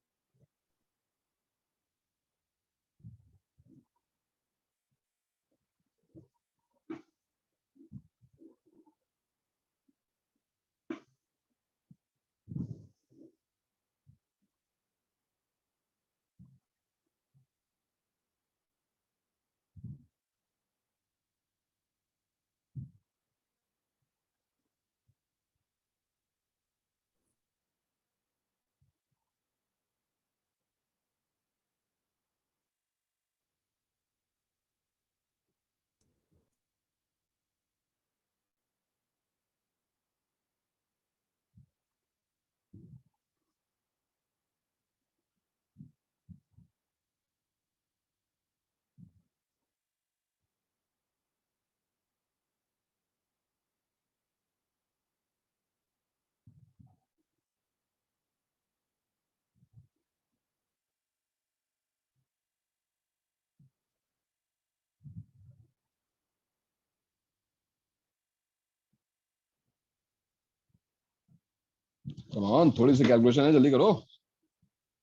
कमान, थोड़ी सी कैलकुलेशन है, जल्दी करो।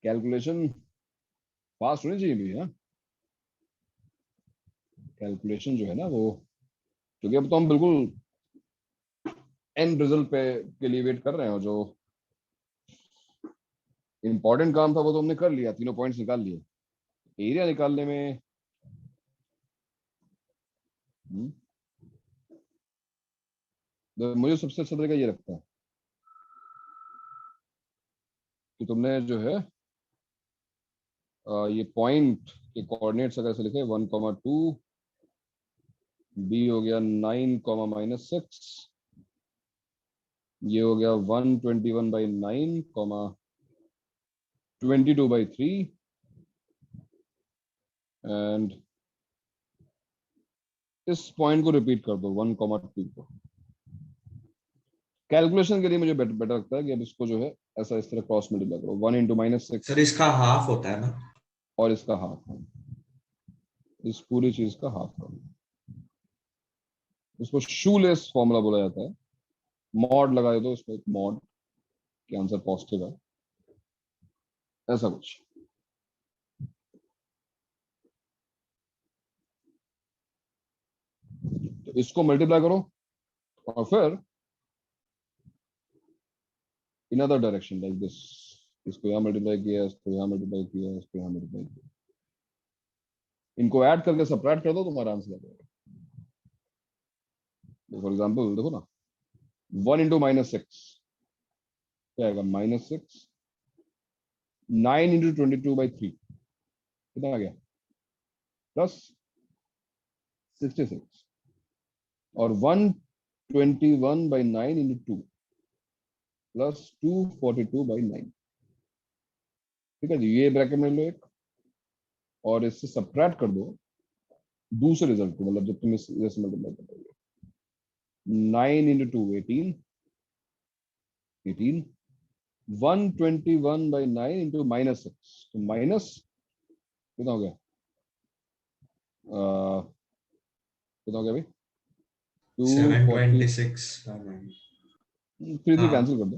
कैलकुलेशन फास्ट होनी चाहिए भी, हाँ। कैलकुलेशन जो है ना वो, क्योंकि अब तो हम बिल्कुल एंड रिजल्ट पे के लिए वेट कर रहे हैं, और जो इंपॉर्टेंट काम था वो तो हमने कर लिया, तीनों पॉइंट्स निकाल लिए। एरिया निकालने में मुझे सबसे अच्छा तरीका ये लगता है कि तुमने जो है ये पॉइंट के कोऑर्डिनेट्स अगर ऐसे लिखे 1,2, बी हो गया 9, -6, ये हो गया 121/9, 22/3 एंड इस पॉइंट को रिपीट कर दो 1,2 को। कैलकुलेशन के लिए मुझे बेटर लगता है कि अब इसको जो है ऐसा इस तरह क्रॉस मल्टीप्लाई करो 1 × -6 सर इसका हाफ होता है ना? और इसका हाफ है, इस पूरी चीज का हाफ है। इसको शूलेस फॉर्मूला बोला जाता है। मॉड लगा दो इसमें, मॉड के आंसर पॉजिटिव है, ऐसा कुछ। तो इसको मल्टीप्लाई करो और फिर in other direction like this, इसको यहाँ मल्टीप्लाई किया, इसको यहाँ मल्टीप्लाई किया, इसको यहाँ मल्टीप्लाई किया, इनको ऐड करके सबट्रैक्ट कर दो, तुम्हारा आंसर आ जाएगा। फॉर एग्जांपल देखो ना, 1 × -6 क्या आएगा, -6, 9 × 22/3 कितना आ गया, +66, और 121/9 × 2 +242/9। ठीक है जी, ये ब्रैकेट में लो एक, और इससे सबट्रैक्ट कर दो दूसरे रिजल्ट को, मतलब जब तुम इस से मल्टीप्लाई करोगे, 9 × 2 18, 121/9 × -6, तो माइनस कितना हो गया, कितना हो गया भाई, 240, 726/9। 3 हाँ कैंसिल कर दो,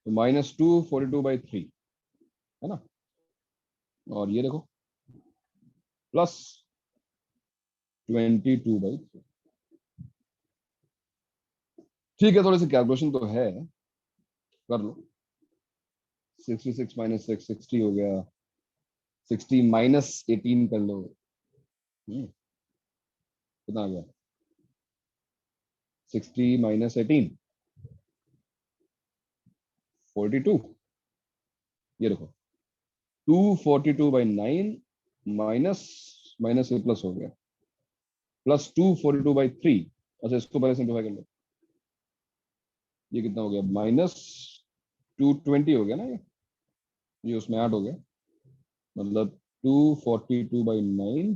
तो -242/3 है ना, और ये देखो +22/3। ठीक है, थोड़ी सी कैलकुलेशन तो है, कर लो। 66 - 6 60 हो गया, 60 - 18 कर लो, कितना आ गया, 60 - 18 42, ये देखो 242/9 माइनस माइनस ए प्लस हो गया, +242/3। अच्छा, इसको पहले सिंप्लीफाई कर लो, ये कितना हो गया, -220 हो गया ना, ये उसमें ऐड हो गया, मतलब 242/9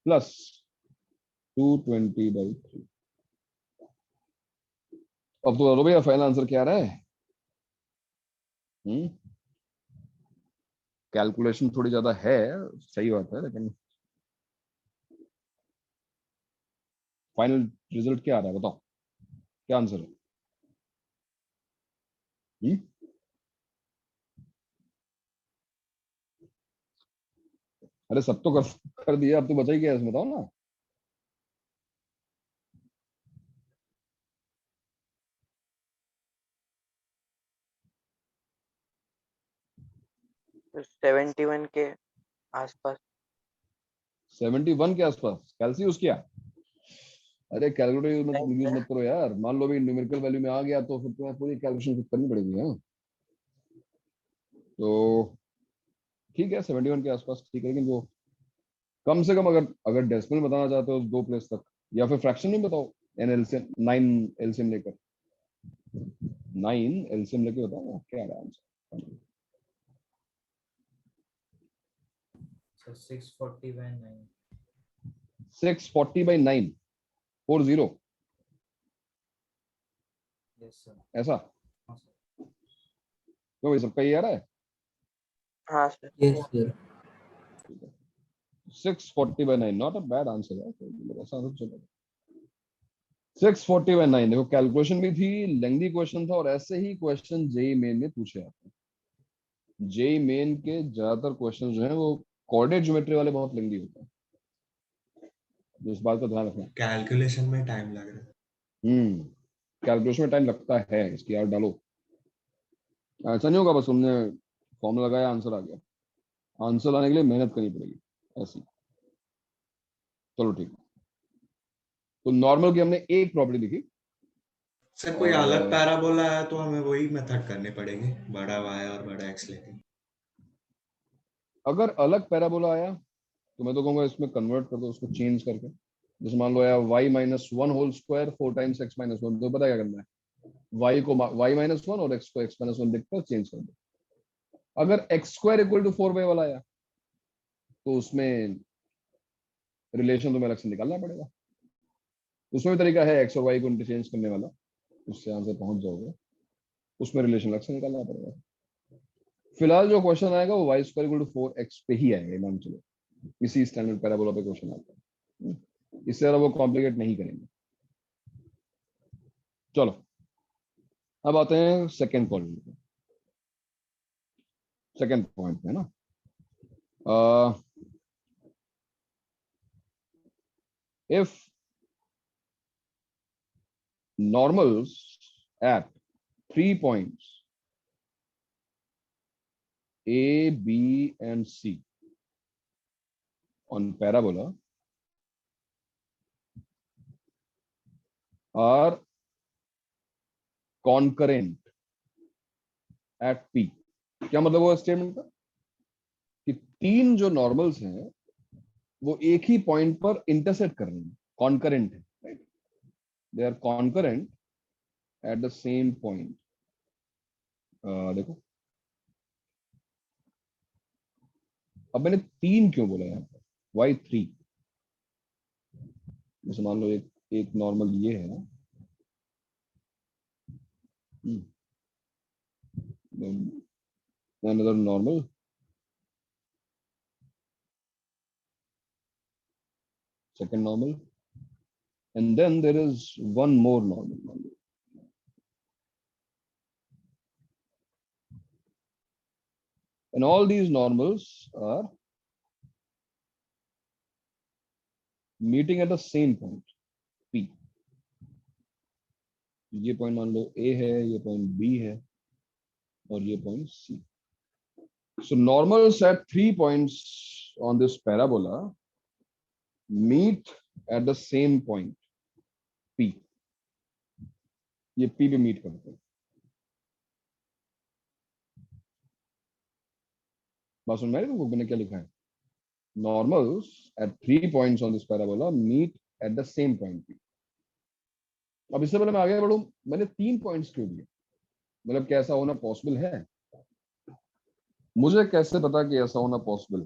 +220/3। अब तो बता भैया फाइनल आंसर क्या आ रहा है। कैलकुलेशन थोड़ी ज्यादा है, सही बात है, लेकिन फाइनल रिजल्ट क्या आ रहा है बताओ, क्या आंसर है। अरे सब तो कर दिया, अब तो बचा ही क्या है इसमें, बताओ ना। तो 71 के आसपास। 71 के आसपास कैलसियस क्या, अरे कैलकुलेटर मत यूज मत करो यार, मान लो भी न्यूमेरिकल वैल्यू में आ गया तो फिर तुम्हें पूरी कैलकुलेशन खुद करनी पड़ेगी। हाँ तो ठीक है, 71 के आसपास ठीक है, लेकिन वो कम से कम अगर अगर डेसिमल बताना चाहते हो 2 प्लेस तक, या फिर फ्रैक्शन में बताओ, एन एलसीएम 9 एलसीएम लेकर, 9 एलसीएम लेके बताओ ना क्या आ रहा है आंसर। 640/9। 640/9 40 yes sir. ऐसा, हाँ सर। तो भाई सबका ये आ रहा है। हाँ sir. Yes sir. 640/9 not a bad answer है, ऐसा आंसर चलेगा। 640/9 देखो, कैलकुलेशन भी थी, लेंथी क्वेश्चन था, और ऐसे ही क्वेश्चन जेई मेन में पूछे आते हैं। जेई मेन के ज्यादातर क्वेश्चन जो है वो कोऑर्डिनेट ज्योमेट्री वाले बहुत लेंथी होते हैं, तो इस बात का ध्यान रखना। कैलकुलेशन में टाइम लग रहा है। कैलकुलेशन में टाइम लगता है, इसकी याद डालो, ऐसा नहीं होगा बस तुमने फॉर्मूला लगाया आंसर आ गया, आंसर लाने के लिए मेहनत करनी पड़ेगी ऐसी। चलो ठीक है, तो नॉर्मल की हमने एक प्रॉपर्टी लिखी, सर कोई अलग और पैराबोला है तो हमें वही मेथड करनी पड़ेगी, बड़ा y और बड़ा x लेके। अगर अलग पैराबोला आया तो मैं तो कहूंगा इसमें कन्वर्ट कर दो उसको चेंज करके। जैसे मान लो यार y minus one whole square 4 times x minus one, तो पता क्या करना है, y को y माइनस वन और x को x माइनस वन लिखकर चेंज कर दो। अगर x square equal to 4y वाला आया तो उसमें रिलेशन तुम्हें अलग से निकालना पड़ेगा। उसमें भी तरीका है x और y को इंटरचेंज करने वाला, उससे आंसर पहुंच जाओगे। उसमें रिलेशन अलग से निकालना पड़ेगा। फिलहाल जो क्वेश्चन आएगा वो y square equal to 4x पे ही आएगा, मान चलो इसी स्टैंडर्ड पैराबोला पे क्वेश्चन आता है, इससे ज्यादा वो कॉम्प्लिकेट नहीं करेंगे। चलो अब आते हैं सेकंड पॉइंट पे, सेकंड पॉइंट पे ना, if normals at 3 points A, B, and C on parabola are concurrent at P. क्या मतलब वो स्टेटमेंट का कि तीन जो नॉर्मल्स हैं वो एक ही पॉइंट पर इंटरसेक्ट कर रहे हैं, कॉन्करेंट है, right? They are concurrent at the same point. देखो अब मैंने तीन क्यों बोला यहाँ पर, वाई थ्री? जैसे मान लो एक नॉर्मल ये है ना, another normal, second normal, and then there is one more normal. And all these normals are meeting at the same point, P. ये पॉइंट मान लो A है, ये पॉइंट B है, और ये point C. So normals at 3 points on this parabola meet at the same point, P. ये P पे meet करते हैं। बात सुन में आ रही है तुमको मैंने क्या लिखा है? Normals at 3 points on this parabola meet at the same point P. अब इससे पहले मैं आगे बढ़ूं, मैंने 3 पॉइंट्स क्यों दिए? मतलब क्या ऐसा होना पॉसिबल है? मुझे कैसे पता कि ऐसा होना पॉसिबल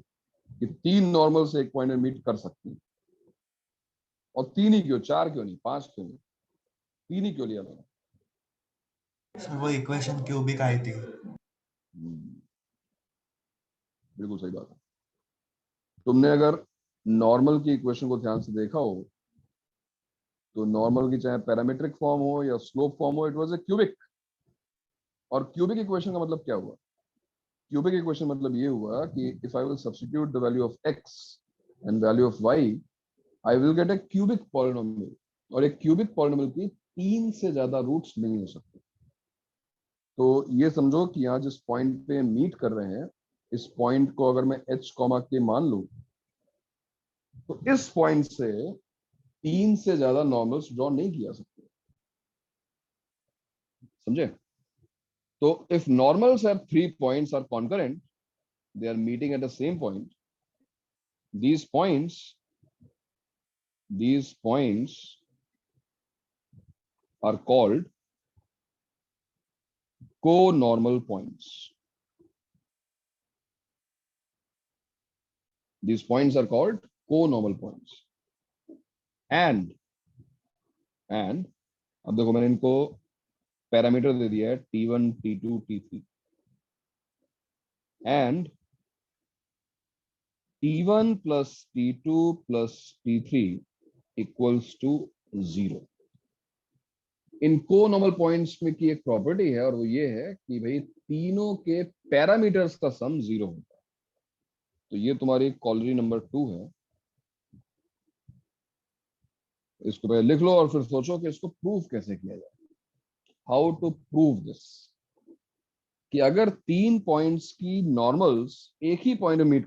कि तीन नॉर्मल से एक पॉइंट में मीट कर सकती हैं? और तीन ही क्यों, चार क्यों नहीं, पांच क्यों नहीं, तीन ही क्यों लिया मैंने? सर वो इक्वेशन क्यूबिक आई थी। बिल्कुल सही बात है। तुमने अगर नॉर्मल की इक्वेशन को ध्यान से देखा हो तो नॉर्मल की चाहे पैरामीट्रिक फॉर्म हो या स्लोप फॉर्म हो, इट वाज ए क्यूबिक। और क्यूबिक इक्वेशन का मतलब क्या हुआ? क्यूबिक इक्वेशन मतलब ये हुआ कि if I will substitute the value of x and value of y, I will get A cubic polynomial. और एक क्यूबिक पॉलिनोमियल की तीन से ज्यादा रूट्स नहीं हो सकते। तो ये समझो कि यहाँ जिस पॉइंट पे मीट कर रहे हैं, इस पॉइंट को अगर मैं h, k मान लूं तो इस पॉइंट से तीन से ज्यादा नॉर्मल्स ड्रॉ नहीं किया सकते। समझे? तो if normals at 3 points are concurrent, they are meeting at the same point. These points are called co-normal points. These points are called co-normal points. And अब देखो मैंने इनको पैरामीटर दे दिया है T1, T2, T3, and T1 plus T2 plus T3 equals to 0. इन conormal points में की एक प्रॉपर्टी है और वो ये है कि भाई तीनों के पैरामीटर्स का सम 0 होता है। तो ये तुम्हारी कॉलरी नंबर 2 है। इसको पहले लिख लो और फिर सोचो कि इसको प्रूव कैसे किया जाए। हाउ टू प्रूव दिस, कि अगर तीन पॉइंट्स की नॉर्मल्स एक ही पॉइंट में मीट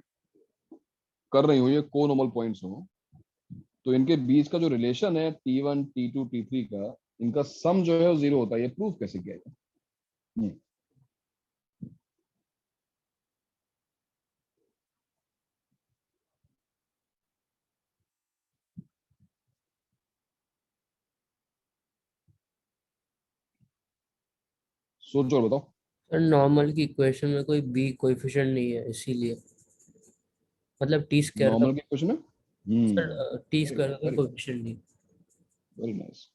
कर रही हो, ये को-नॉर्मल पॉइंट्स हो, तो इनके बीच का जो रिलेशन है T1, T2, T3 का, इनका सम जो है वो 0 होता है, ये प्रूफ कैसे किया जाए? सोचो और बताओ। सर नॉर्मल की इक्वेशन में कोई बी कोएफिशिएंट नहीं है, इसीलिए मतलब टी स्क्वायर का। नॉर्मल के क्वेश्चन है। सर टी वेरी स्क्वायर का कोई वेरी कोएफिशिएंट नहीं। Very nice.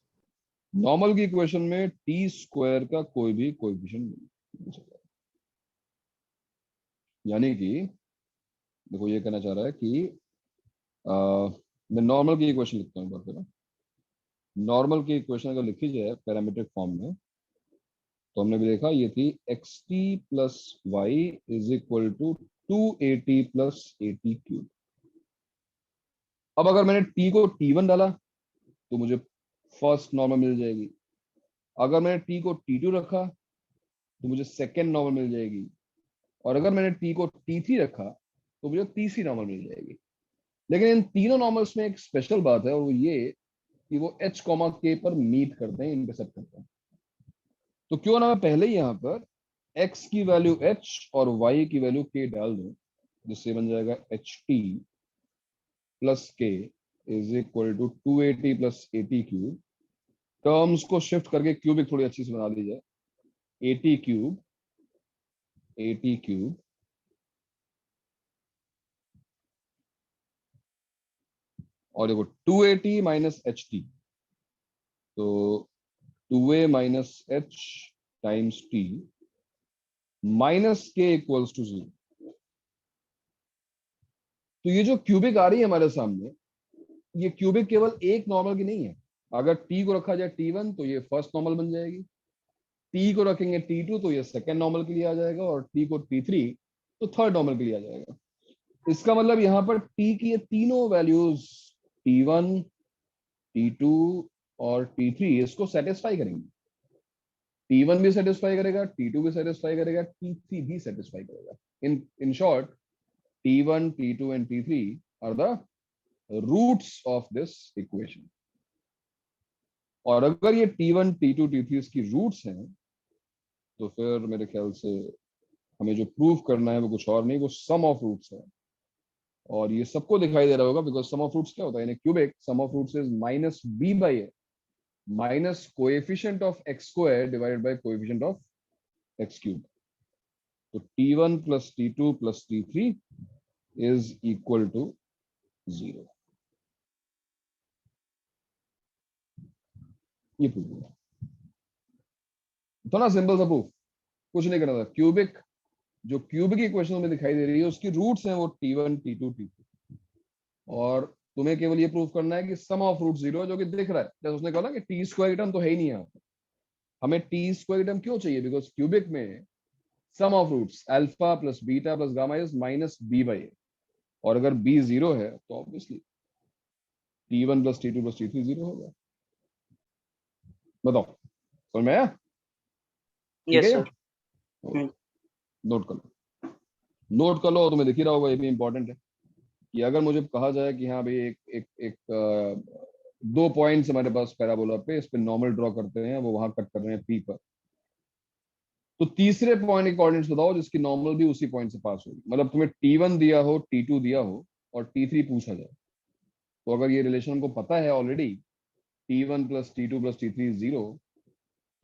नॉर्मल की इक्वेशन में टी स्क्वायर का कोई भी कोएफिशिएंट नहीं हो सकता। यानी कि देखो ये कहना चाह रहा है कि अ, मैं नॉर्मल की इक्वेशन लिखता हूँ एक बार फिर। नॉर्मल की इक्वेशन अगर लिखी जाए पैरामीट्रिक फॉर्म में, तो हमने भी देखा ये थी x t plus y is equal to 2at plus a t cube. अब अगर मैंने t को t1 डाला तो मुझे फर्स्ट नॉर्मल मिल जाएगी। अगर मैंने t को t2 रखा तो मुझे सेकेंड नॉर्मल मिल जाएगी। और अगर मैंने t को t3 रखा तो मुझे तीसरी नॉर्मल मिल जाएगी। लेकिन इन तीनों नॉर्मल्स में एक स्पेशल बात है, और वो ये कि वो h कॉमा k पर मीट करते हैं, इंटरसेप्ट करते हैं। तो क्यों ना मैं पहले ही यहाँ पर x की वैल्यू h और y की वैल्यू k डाल दूं, जिससे बन जाएगा h t plus k is equal to 2at plus a t cube. Terms को शिफ्ट करके क्यूबिक थोड़ी अच्छी से बना दी जाए। एटी क्यूब, एटी क्यूब और देखो 2at माइनस एच टी, तो 2a minus H times T minus के इक्वल्स टू 0। तो ये जो क्यूबिक आ रही है हमारे सामने, ये क्यूबिक केवल एक नॉर्मल की नहीं है। अगर t को रखा जाए t1 तो ये फर्स्ट नॉर्मल बन जाएगी, t को रखेंगे t2 तो ये सेकेंड नॉर्मल के लिए आ जाएगा, और t को t3 तो थर्ड नॉर्मल के लिए आ जाएगा। इसका मतलब यहाँ पर t की ये तीनों वैल्यूज t1, t2 और t3 इसको सेटिस्फाई करेंगे। t1 भी सेटिस्फाई करेगा, t2 भी सेटिस्फाई करेगा, t3 भी सेटिस्फाई करेगा। In short t1, t2 and t3 are the roots of this equation. और अगर ये t1, t2, t3 इसकी रूट्स हैं, तो फिर मेरे ख्याल से हमें जो प्रूव करना है वो कुछ और नहीं, वो सम ऑफ रूट्स है। और ये सबको दिखाई दे रहा होगा, बिकॉज सम ऑफ रूट्स क्या होता है in cubic? Sum of roots is minus b by a minus coefficient of x square divided by coefficient of x cube. तो t1 plus t2 plus t3 is equal to 0। ये prove हुआ। तो ना simple सा proof, कुछ नहीं करना था। क्यूबिक जो क्यूबिक इक्वेशन में दिखाई दे रही है उसकी रूट्स हैं वो t1, t2, t3। और तुम्हें केवल ये प्रूव करना है कि सम ऑफ रूट 0 है, जो कि दिख रहा है। जैसे उसने कहा ना कि टी स्क्वायर टर्म तो है ही नहीं यहाँ पे। हमें टी स्क्वायर टर्म क्यों चाहिए? बिकॉज क्यूबिक में sum of roots alpha plus beta plus gamma is minus b by a. और अगर बी 0 है तो obviously t1 plus t2 plus t3 0 होगा। बताओ, समझ में आया? ठीक है यस ये? सर। नोट कर लो, नोट कर लो। तुम्हें दिख ही रहा होगा, ये भी इंपॉर्टेंट है कि अगर मुझे कहा जाए कि हाँ भाई एक एक एक 2 पॉइंट्स हमारे पास पैराबोला पे, इस पे नॉर्मल ड्रॉ करते हैं, वो वहां कट कर रहे हैं पी पर, तो तीसरे पॉइंट के कोऑर्डिनेट्स बताओ जिसकी नॉर्मल भी उसी पॉइंट से पास होगी। मतलब तुम्हें t1 दिया हो, t2 दिया हो और t3 पूछा जाए, तो अगर ये रिलेशन हमको पता है already, t1 plus t2 plus t3 0,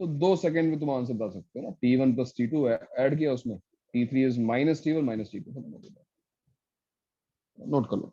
तो 2 सेकंड में तुम आंसर बता सकते हो ना। t1 प्लस t2 ऐड किया उसमें, t3 is minus t1 minus t2। Note कर लो।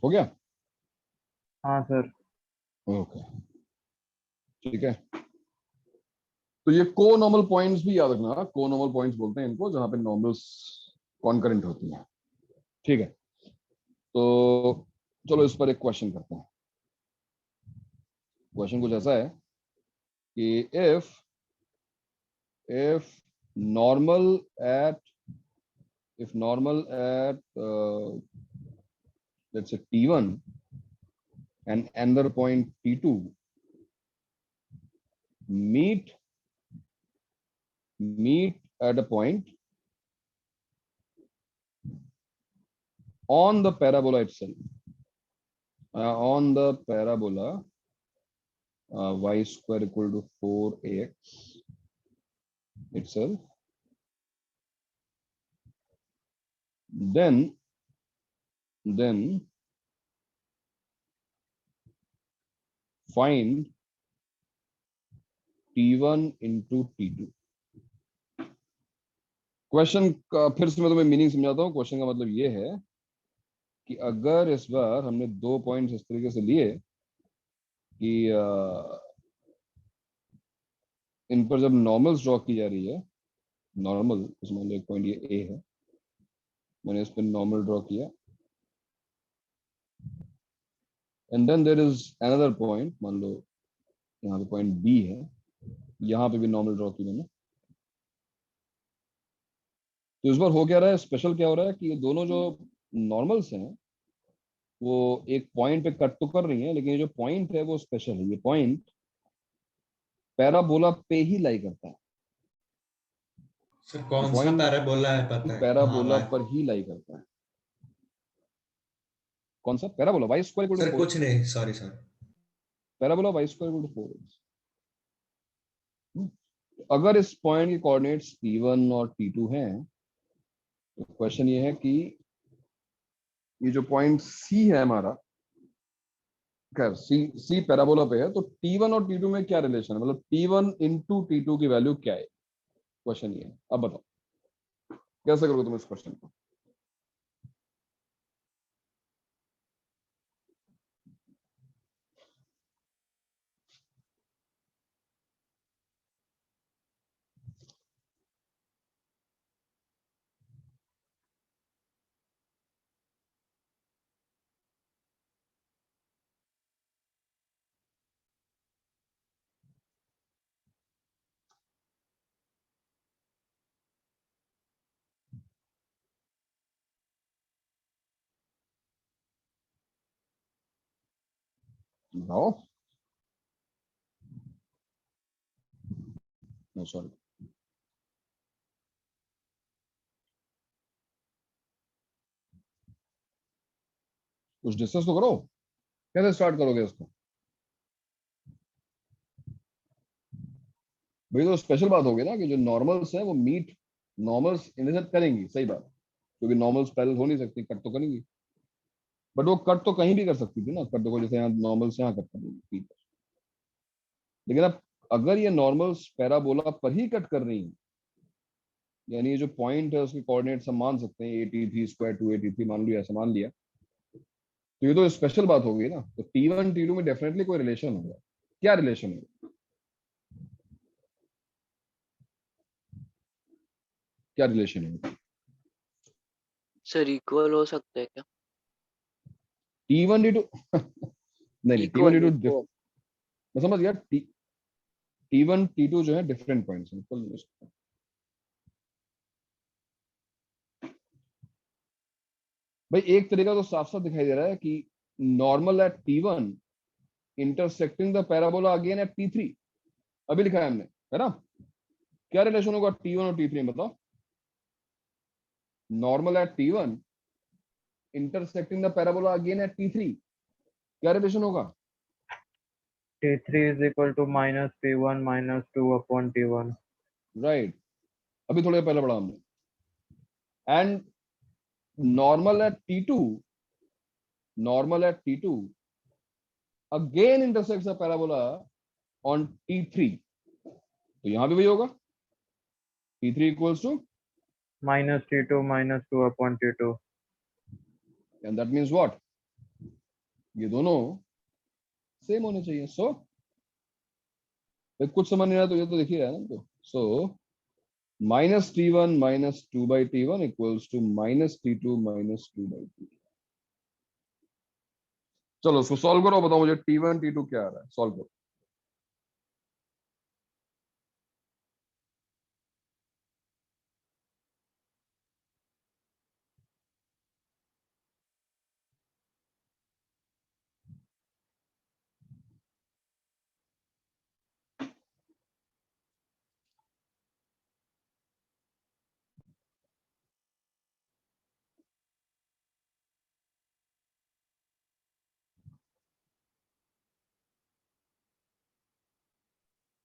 हो गया? हाँ सर। ओके, ठीक है। तो ये कोनॉर्मल पॉइंट्स भी याद रखना, कोनॉर्मल पॉइंट्स बोलते हैं इनको, जहां पे नॉर्मल्स कॉन्करेंट होती हैं, ठीक है। तो चलो इस पर एक क्वेश्चन करते हैं। क्वेश्चन कुछ ऐसा है कि if normal at let's say T1 and another point T2 meet at a point on the parabola itself, on the parabola y square equal to 4ax itself, then find T1 into T2। Question का फिर से मैं तुम्हें meaning समझाता हूँ। Question का मतलब ये है कि अगर इस बार हमने 2 पॉइंट्स इस तरीके से लिए कि इन पर जब नॉर्मल्स ड्रॉ की जा रही है, नॉर्मल मान लो एक पॉइंट ये ए है, मैंने इस पर नॉर्मल ड्रॉ किया, and then there is another point, मान लो यहाँ पे पॉइंट बी है, यहाँ पे भी नॉर्मल ड्रॉ की मैंने। तो इस बार हो क्या रहा है, स्पेशल क्या हो रहा है कि ये दोनों जो नॉर्मल्स हैं वो एक पॉइंट पे कट तो कर रही हैं, लेकिन ये जो पॉइंट है वो स्पेशल है। ये पॉइंट पैराबोला पे ही लाई करता है। सर कौन सा पॉइंट पैराबोला है पता है? पैराबोला हाँ, पर ही लाई करता है। कौन सा parabola? Y square equal to sir 4, कुछ नहीं, sorry sir. Parabola y square equal to 4। अगर इस पॉइंट के कोऑर्डिनेट्स T1 और T2 हैं, तो क्वेश्चन ये है कि ये जो पॉइंट C है हमारा, खैर C पैराबोला पे है, तो T1 और T2 में क्या रिलेशन है, मतलब T1 इंटू T2 की वैल्यू क्या है? क्वेश्चन ये है। अब बताओ कैसे करोगे तुम इस क्वेश्चन को? बताओ। सॉरी, कुछ डिस्कस तो करो, कैसे स्टार्ट करोगे इसको? भाई तो स्पेशल बात होगी ना कि जो नॉर्मल्स है वो मीट नॉर्मल्स इंटरसेक्ट करेंगी, सही बात, क्योंकि नॉर्मल्स पैरेलल हो नहीं सकती, कट तो करेंगी, बट वो कट तो कहीं भी कर सकती थी ना, कट तो जैसे यहाँ नॉर्मल्स यहाँ कट कर देंगी, लेकिन अब अगर ये नॉर्मल्स पैराबोला पर ही कट कर रही हैं, यानी ये जो पॉइंट है उसके कोऑर्डिनेट्स हम मान सकते हैं 83 स्क्वायर 283 मान लिया, ऐसा मान लिया, तो ये तो स्पेशल बात होगी ना। तो T1 T2 में डेफिनेटली कोई रिलेशन होगा। क्या रिलेशन है? क्या रिलेशन है? सर इक्वल हो सकते हैं क्या? T1 T2 नहीं, T1 इक्वल T2 मैं समझ गया। T1 T2 जो है डिफरेंट पॉइंट्स हैं, बिल्कुल नहीं हो सकता। भाई एक तरीका तो साफ साफ दिखाई दे रहा है कि normal at T1 intersecting the parabola again at T3, अभी लिखा है हमने, है ना? क्या रिलेशन होगा T1 और T3 में, बताओ? Normal at T1 intersecting the parabola again at T3, क्या रिलेशन होगा? T3 is equal to minus P1 minus 2 upon T1. Right, अभी थोड़े पहले पढ़ा हमने। And normal at T2 again intersects the parabola on T3, तो यहां भी वही होगा, T3 equals to Minus T2 minus 2 upon T2. and that means what? ये दोनों सेम होने चाहिए। सो कुछ समझ नहीं आया तो ये तो देखिए ना। तो so minus T1 minus 2/T1 equals to minus T2 minus 2/T। चलो उसको सॉल्व करो, बताओ मुझे T1 T2 क्या आ रहा है, सॉल्व करो।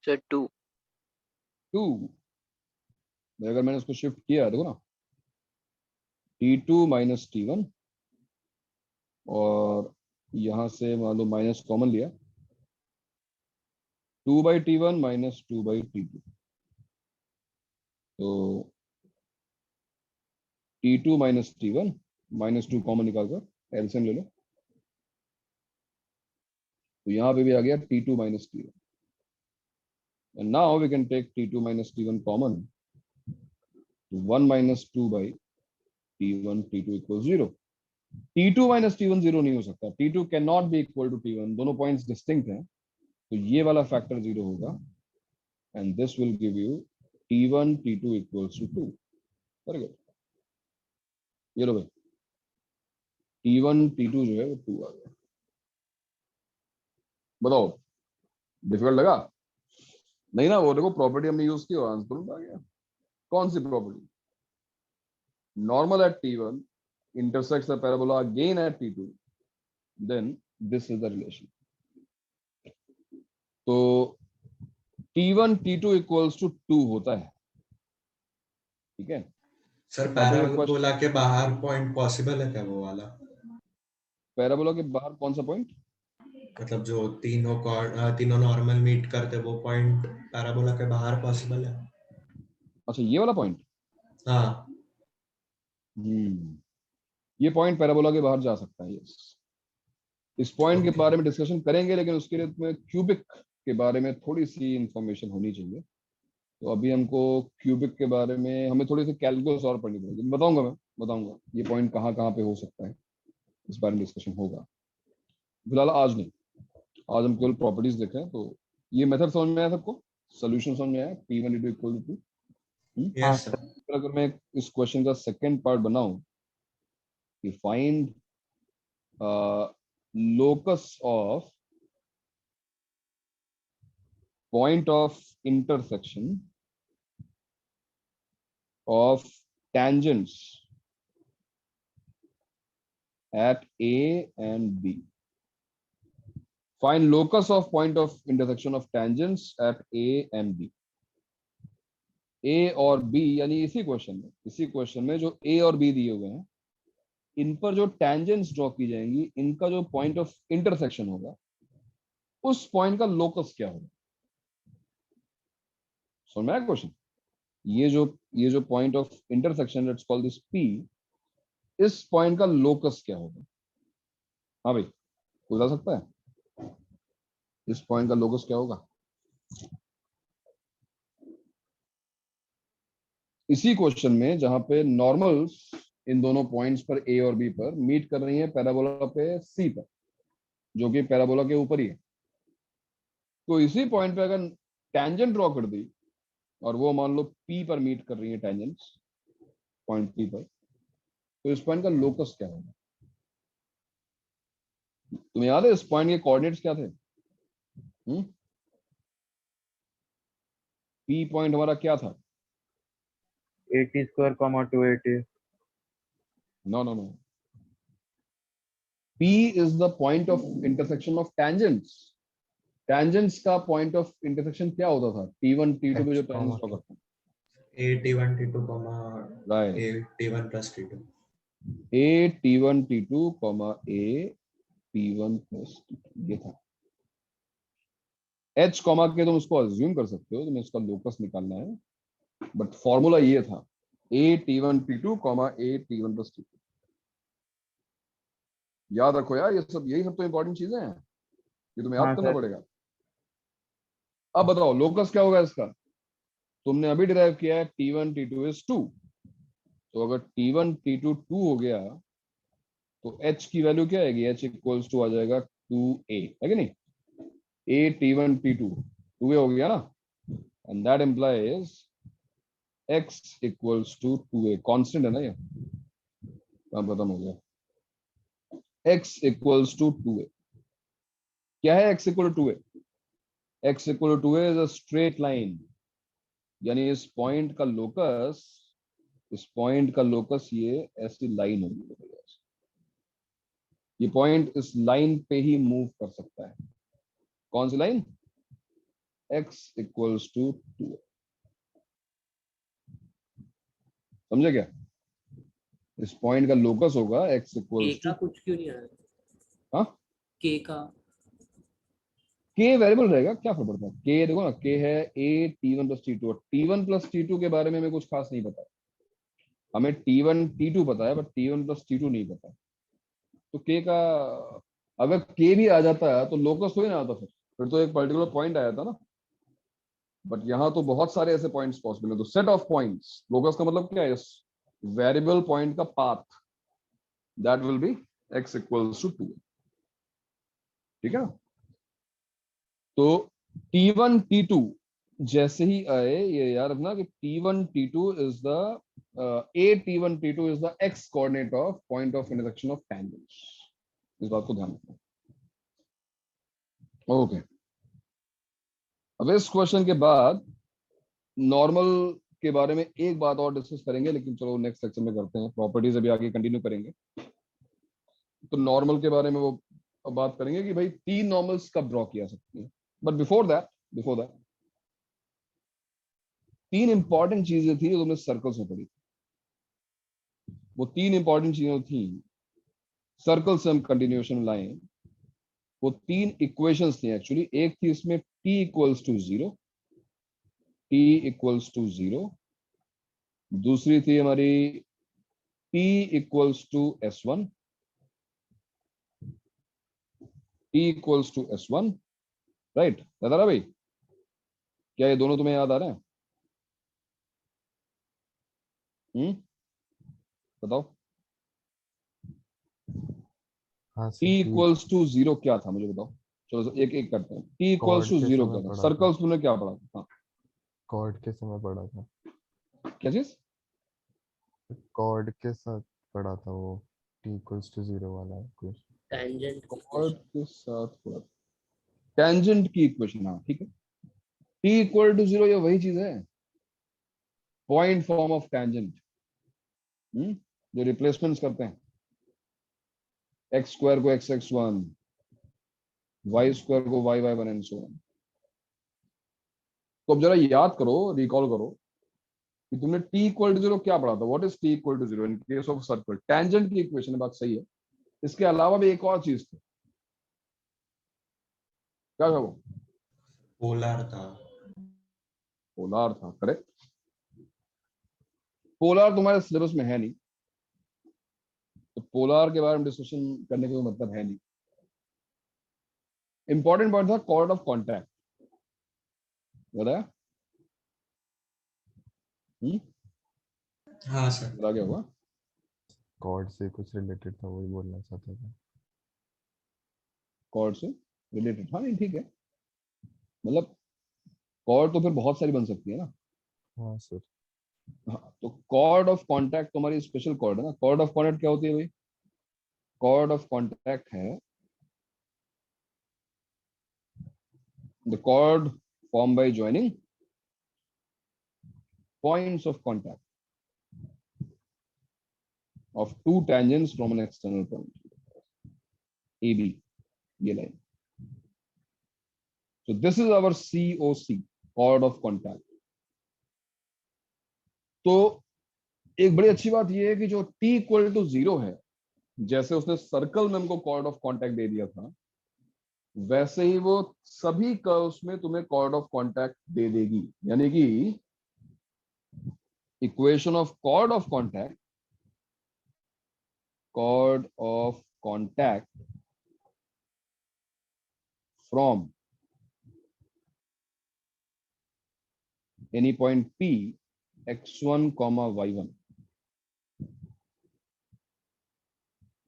सर 2। 2, अगर मैंने उसको शिफ्ट किया देखो ना, T2 माइनस T1 और यहां से मान लो माइनस कॉमन लिया, 2/T1 माइनस 2/T2। तो T2 minus T1 minus 2 common निकालकर एलसीएम ले लो, तो यहाँ पे भी आ गया T2 minus T1। And now we can take T2 minus T1 common. 1 minus 2/T1 T2 equals 0. T2 minus T1 0 नहीं हो सकता। T2 cannot be equal to T1, दोनों पॉइंट्स डिस्टिंक्ट हैं, तो ये वाला फैक्टर 0 होगा and this will give you T1 T2 equals to 2। Very good, ये लो भाई T1 T2 जो है वो 2 आ गया। बताओ डिफिकल्ट लगा? नहीं ना, वो देखो प्रॉपर्टी हमने यूज की और आंसर आ गया। कौन सी property? Normal at T1 intersects the parabola again at T2, then this is the relation. तो T1 T2 equals to 2 होता है, ठीक है। सर अब मुझे क्वेश्चन, पैराबोला के बाहर पॉइंट पॉसिबल है क्या वो वाला? पैराबोला के बाहर कौन सा पॉइंट? मतलब जो तीनों नॉर्मल मीट करते वो पॉइंट पैराबोला के बाहर पॉसिबल है? अच्छा ये वाला पॉइंट, हाँ। ये पॉइंट पैराबोला के बाहर जा सकता है, यस। इस पॉइंट के Okay. बारे में डिस्कशन करेंगे, लेकिन उसके लिए तुम्हें क्यूबिक के बारे में थोड़ी सी इंफॉर्मेशन होनी चाहिए। तो अभी हमको क्यूबिक के बारे में हमें थोड़ी सी कैलकुलस और पढ़नी पड़ेगी। मैं बताऊंगा ये पॉइंट कहाँ कहाँ पे हो सकता है, इस बारे में डिस्कशन होगा। फिलहाल आज नहीं, आज हम केवल प्रॉपर्टीज देख रहे हैं। तो ये मेथड समझ में आया सबको? सोल्यूशन समझ में आया? T1 T2 equal to 2। Yes sir. अगर मैं इस क्वेश्चन का सेकंड पार्ट बनाऊं कि find locus of point of intersection of tangents at A and B. Find locus of point of intersection of tangents at A and B. A और B यानी इसी question में जो A और B दिए हुए हैं, इन पर जो tangents ड्रॉ की जाएंगी, इनका जो पॉइंट ऑफ इंटरसेक्शन होगा, उस पॉइंट का लोकस क्या होगा? समझ में आया क्वेश्चन? ये जो point of intersection, let's call this P, इस पॉइंट का लोकस क्या होगा? हाँ भाई, कोई बता सकता है इस पॉइंट का लोकस क्या होगा? इसी क्वेश्चन में जहां पे नॉर्मल्स इन दोनों पॉइंट्स पर A और B पर मीट कर रही है पैराबोला पे C पर, जो कि पैराबोला के ऊपर ही है, तो इसी पॉइंट पे अगर टेंजेंट ड्रॉ कर दी और वो मान लो P पर मीट कर रही है टेंजेंट्स पॉइंट P पर, तो इस पॉइंट का लोकस क्या होगा? तुम्हें याद है इस पॉइंट के कोऑर्डिनेट्स क्या थे? P पॉइंट हमारा क्या था? 80 square, 280. No. P is the point of intersection of tangents. Tangents का point of intersection क्या होता था? T1 T2 पे जो tangents ड्रॉ करते हैं, A T1 T2 right? A T1 plus T2 A T1 T2 A T1 plus T2 ये था। H कॉमा के तुम उसको अज्यूम कर सकते हो, तुम्हें इसका लोकस निकालना है, बट फॉर्मूला ये था A T1 T2 A T1 plus T2। याद रखो यार, ये सब यही सब तो इंपॉर्टेंट चीजें हैं, ये तुम्हें याद हाँ करना सर। पड़ेगा। अब बताओ लोकस क्या होगा इसका। तुमने अभी डिराइव किया है T1 T2 is 2, तो अगर T1 T2 2 हो गया तो h की वैल्यू क्या आएगी, h इक्वल्स टू आ जाएगा 2a, है कि नहीं। a T1 T2 2a हो गया ना, and that implies x equals to 2a, constant है ना ये, काम खत्म हो गया। x इक्वल्स टू 2a, क्या है x equal to 2a, x equal to 2a is a straight line, यानी इस पॉइंट का लोकस, इस पॉइंट का लोकस ये ऐसी लाइन होगी, ये पॉइंट इस लाइन पे ही मूव कर सकता है। कौन सी लाइन, x इक्वल्स टू 2, समझे क्या। इस पॉइंट का लोकस होगा x के इक्वल्स का टू, कुछ क्यों नहीं आया? हाँ के का k वेरिएबल रहेगा, क्या फर्क पड़ता है। k देखो ना, k है a T1 प्लस T2, और T1 प्लस T2 के बारे में हमें कुछ खास नहीं पता, हमें T1 T2 पता है, बट T1 प्लस T2 नहीं पता। तो k का अगर k भी आ जाता है तो लोकस थोड़ी ना आता, फिर तो एक पर्टिकुलर पॉइंट आया था ना, बट यहाँ तो बहुत सारे ऐसे पॉइंट्स पॉसिबल है। तो सेट ऑफ पॉइंट्स, लोकस का मतलब क्या है, इस वेरिएबल पॉइंट का path, that will be x equals to 2, ठीक है ना। तो T1 T2 जैसे ही आए, ये याद रखना कि T1 T2 is the a T1 T2 is the x coordinate of point of intersection of tangents, इस बात को ध्यान रखना। ओके, अब इस क्वेश्चन के बाद नॉर्मल के बारे में एक बात और डिस्कस करेंगे, लेकिन चलो नेक्स्ट लेक्चर में करते हैं, प्रॉपर्टीज अभी आगे कंटिन्यू करेंगे। तो नॉर्मल के बारे में वो बात करेंगे कि भाई 3 नॉर्मल्स कब ड्रॉ किया सकती है, बट बिफोर दैट 3 इंपॉर्टेंट चीजें थी जो तुमने सर्कल्स में पढ़ी। वो 3 इंपॉर्टेंट चीजें थी, सर्कल से हम कंटिन्यूएशन लाए, वो 3 इक्वेशंस थी एक्चुअली। एक थी इसमें t equals to 0, t equals to 0, दूसरी थी हमारी t equals to s1, t equals to s1, right. याद आ रहा भाई, क्या ये दोनों तुम्हें याद आ रहे हैं? बताओ। हाँ t सर, इक्वल्स टू 0 क्या था, मुझे बताओ। चलो एक एक करते हैं। t इक्वल्स कॉर्ड टू के 0 समय क्या था, पढ़ा था, सर्कल्स तुमने क्या पढ़ा था। हाँ, कॉर्ड के समय पढ़ा था, क्या चीज, कॉर्ड के साथ पढ़ा था वो t इक्वल्स टू 0 वाला इक्वेशन। टेंजेंट की कॉर्ड के साथ पढ़ा, टेंजेंट की इक्वेशन, हाँ ठीक है। t इक्वल टू 0 ये वही चीज है, पॉइंट फॉर्म ऑफ टेंजेंट, जो रिप्लेसमेंट्स करते हैं, x स्क्वायर को x(x1), y स्क्वायर को y(y1) एंड सो ऑन। तो अब जरा याद करो, रिकॉल करो कि तुमने t इक्वल टू 0 क्या पढ़ा था। What is t equal to 0 in case of circle, tangent की इक्वेशन है, बात सही है। इसके अलावा भी एक और चीज थी, क्या था वो, पोलर था। पोलार था, करेक्ट। पोलार तुम्हारे सिलेबस में है नहीं, तो पोलार के बारे में डिस्कशन करने का कोई मतलब है नहीं। इंपॉर्टेंट पॉइंट था कॉर्ड ऑफ कॉन्टैक्ट, बताया हाँ सर। बता क्या हुआ। कॉर्ड से कुछ रिलेटेड था, वही बोलना चाहता था। कॉर्ड से रिलेटेड, हाँ नहीं ठीक है, मतलब कॉर्ड तो फिर बहुत सारी बन सकती है ना। हाँ सर। हाँ, तो कॉर्ड ऑफ कॉन्टैक्ट तुम्हारी स्पेशल कॉर्ड है ना। कॉर्ड ऑफ कॉन्टैक्ट क्या होती है भाई, कॉर्ड ऑफ कॉन्टैक्ट है the chord form by joining points of contact of two tangents from an external point AB, ये line. So this is our COC, chord of contact. तो एक बड़ी अच्छी बात ये है कि जो t इक्वल टू 0 है, जैसे उसने सर्कल में हमको कॉर्ड ऑफ कॉन्टैक्ट दे दिया था, वैसे ही वो सभी कर्व्स में तुम्हें कॉर्ड ऑफ कॉन्टैक्ट दे देगी। यानी कि equation of chord of contact contact from any point P x1 comma y1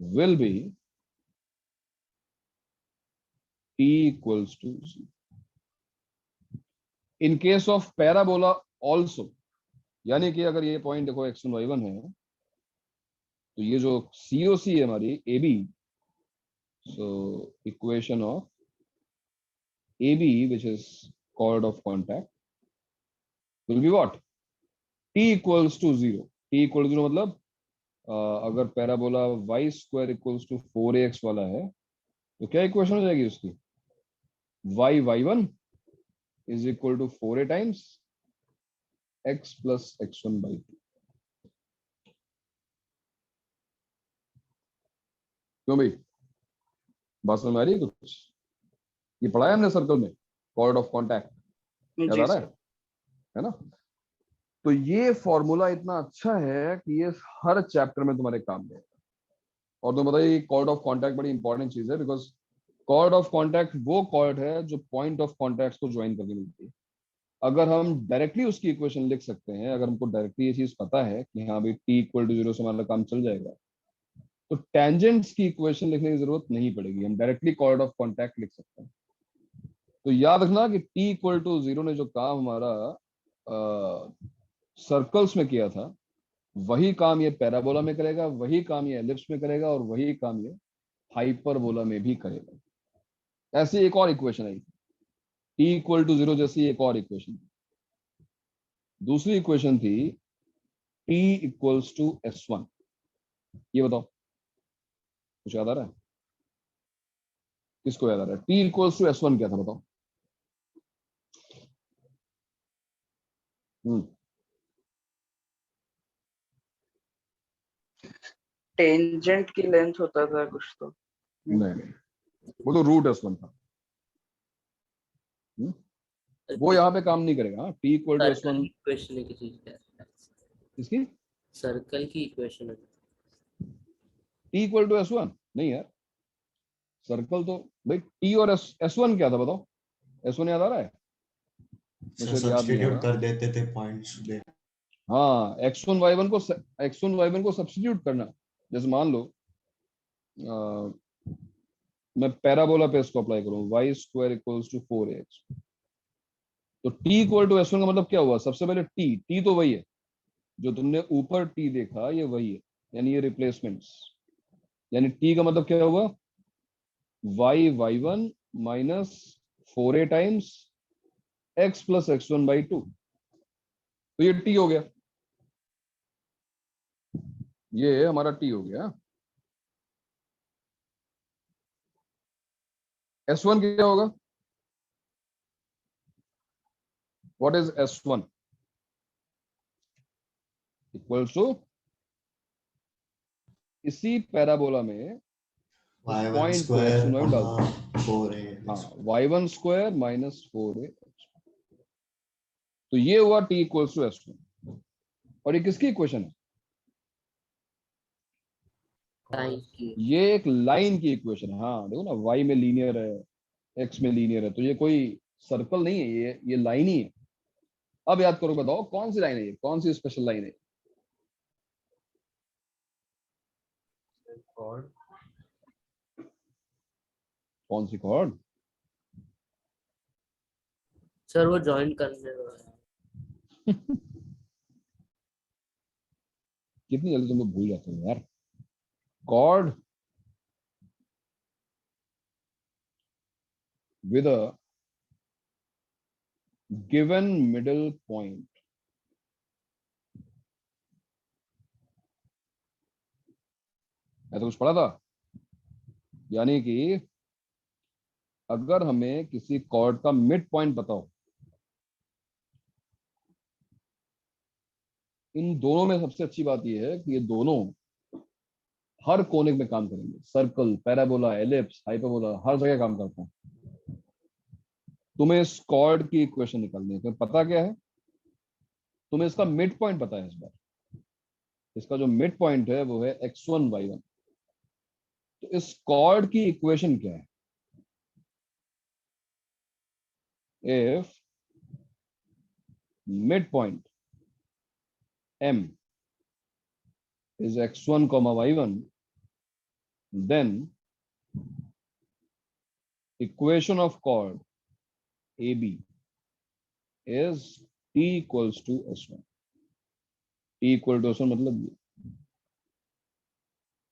will be T equals to 0. In case of parabola also, यानी कि अगर ये पॉइंट देखो x1 y1 है, तो ये जो COC है हमारी AB, so equation of AB which is chord of contact will be what? T equals to 0. T equals to 0 मतलब अगर parabola y square equals to 4ax वाला है तो क्या इक्वेशन हो जाएगी उसकी? y1 is equal to 4a times x plus x1 by 2. क्यों भाई, बात समझ में आ रही है कुछ? ये पढ़ा है हमने सर्कल में, कॉर्ड ऑफ कॉन्टैक्ट, याद आ रहा है ना? तो ये फॉर्मूला इतना अच्छा है कि ये हर चैप्टर में तुम्हारे काम में। और तुम बताइए, कॉर्ड ऑफ कॉन्टैक्ट बड़ी इंपॉर्टेंट चीज है, बिकॉज कॉर्ड ऑफ कॉन्टैक्ट वो कॉर्ड है जो पॉइंट ऑफ कॉन्टैक्ट को ज्वाइन करके मिलती है। अगर हम डायरेक्टली उसकी इक्वेशन लिख सकते हैं, अगर हमको डायरेक्टली ये चीज पता है कि हाँ भाई t इक्वल टू 0 से हमारा काम चल जाएगा, तो टेंजेंट्स की इक्वेशन लिखने की जरूरत नहीं पड़ेगी, हम डायरेक्टली कॉर्ड ऑफ कॉन्टैक्ट लिख सकते हैं। तो याद रखना कि t इक्वल टू 0 ने जो काम हमारा सर्कल्स में किया था, वही काम ये पैराबोला में करेगा, वही काम ये एलिप्स में करेगा, और वही काम ये हाइपरबोला में भी करेगा। ऐसी एक और इक्वेशन आई, t इक्वल टू 0 जैसी एक और इक्वेशन। दूसरी इक्वेशन थी t इक्वल्स टू s1। ये बताओ, कुछ याद आ रहा है? किसको याद आ रहा है? t इक्वल्स टू s1 क्या था, बताओ। टेंजेंट की लेंथ होता था कुछ तो। नहीं, वो तो रूट s1 था। वो यहाँ पे काम नहीं करेगा। t equal to s1 equation है किसी चीज का, इसकी सर्कल की इक्वेशन है। t इक्वल टू s1 नहीं यार, सर्कल तो भाई t और s1 क्या था बताओ, s1 याद आ रहा है? मुझे याद नहीं आ सब्स्टिट्यूट रहा। कर देते थे पॉइंट्स दे। हाँ, x1 y1 को सब्स्टिट्यूट करना। जैसे मान लो मैं पैराबोला पे इसको अप्लाई करूं, y square equals to 4ax, तो t इक्वल टू s1 का मतलब क्या हुआ? सबसे पहले t तो वही है जो तुमने ऊपर t देखा, ये वही है, यानी ये रिप्लेसमेंट्स। यानी t का मतलब क्या हुआ? y1 minus 4a times x plus x1 by 2। तो ये t हो गया, ये हमारा t हो गया। s1 क्या होगा? What is s1? Equals to, इसी पैराबोला में y1 पॉइंट को स्क्वायर x1 y1 डाल दो। 4a। हाँ, y1 स्क्वायर माइनस 4a, तो ये हुआ t इक्वल्स टू s1। और ये किसकी इक्वेशन है? टाइम की। ये एक लाइन की इक्वेशन है। हाँ देखो ना, y में लीनियर है, x में लीनियर है, तो ये कोई सर्कल नहीं है, ये लाइन ही है। अब याद करो, बताओ कौन सी लाइन है ये, कौन सी स्पेशल लाइन है? कॉर्ड कौन सी कॉर्ड? सर वो ज्वाइन करने वाला है। कितनी जल्दी तुम लोग भूल जाते हो यार। Chord with a given middle point, ऐसा कुछ पढ़ा था? यानी कि अगर हमें किसी कॉर्ड का मिड पॉइंट पता हो, इन दोनों में सबसे अच्छी बात यह है कि ये दोनों हर कोने में काम करेंगे। सर्कल, पैराबोला, एलिप्स, हाइपरबोला, हर जगह काम करता है। तुम्हें इस कॉर्ड की इक्वेशन निकालनी है, तुम्हें पता क्या है? तुम्हें इसका मिड पॉइंट पता है। इस बार इसका जो मिड पॉइंट है वो है x1 y1। तो इस कॉर्ड की इक्वेशन क्या है? If mid point m is x1 comma y1, then equation of chord AB is t equals to s1. t equal to s1 मतलब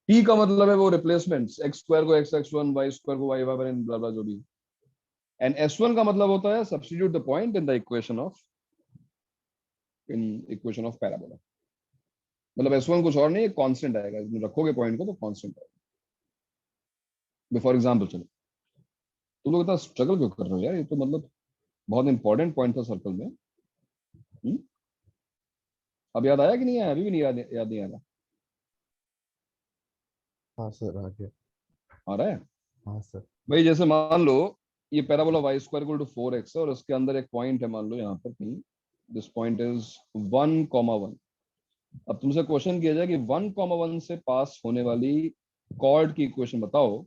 t का मतलब है वो रिप्लेसमेंट्स, x स्क्वायर को x1, y स्क्वायर को y1, ब्ला ब्ला जो भी, एंड s1 का मतलब होता है substitute the point in the equation of parabola. मतलब s1 कुछ और नहीं, एक कांस्टेंट आएगा, इसमें रखोगे पॉइंट को तो कांस्टेंट आएगा। फॉर एग्जांपल चलो, तुम लोग इतना स्ट्रगल क्यों कर रहे हो यार? ये तो मतलब बहुत इंपॉर्टेंट पॉइंट था सर्कल में। अब याद आया कि नहीं आया? अभी भी नहीं याद नहीं आ रहा? हाँ सर आ गया। आ रहा है हाँ सर। भाई। जैसे मान लो ये parabola y square equal to 4x है और उसके अंदर एक पॉइंट है, मान लो यहाँ पर कहीं, दिस पॉइंट इज 1,1। अब तुमसे क्वेश्चन किया जाए कि 1,1 से पास होने वाली कॉर्ड की इक्वेशन बताओ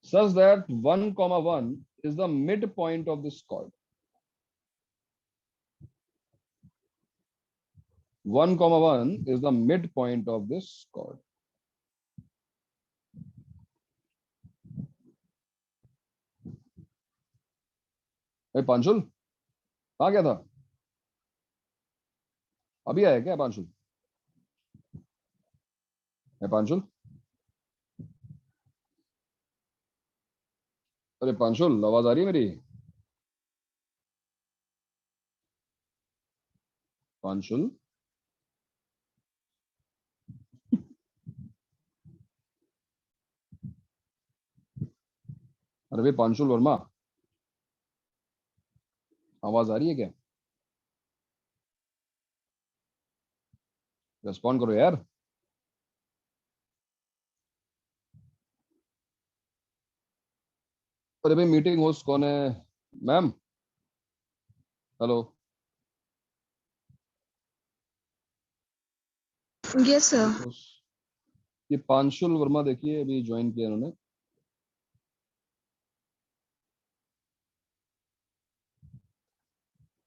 such that 1,1 is the midpoint of this chord. 1,1 is the midpoint of this chord. ए पांशुल कहाँ गया था? अभी आया क्या पांशुल? ए पांशुल, अरे पांशुल आवाज आ रही है मेरी? पांशुल अरे भाई पांशुल वर्मा, आवाज आ रही है क्या? रेस्पॉन्ड करो यार। अरे भाई मीटिंग होस्ट कौन है? Ma'am, hello. Yes sir. ये पांशुल वर्मा देखिए अभी ज्वाइन किया इन्होंने।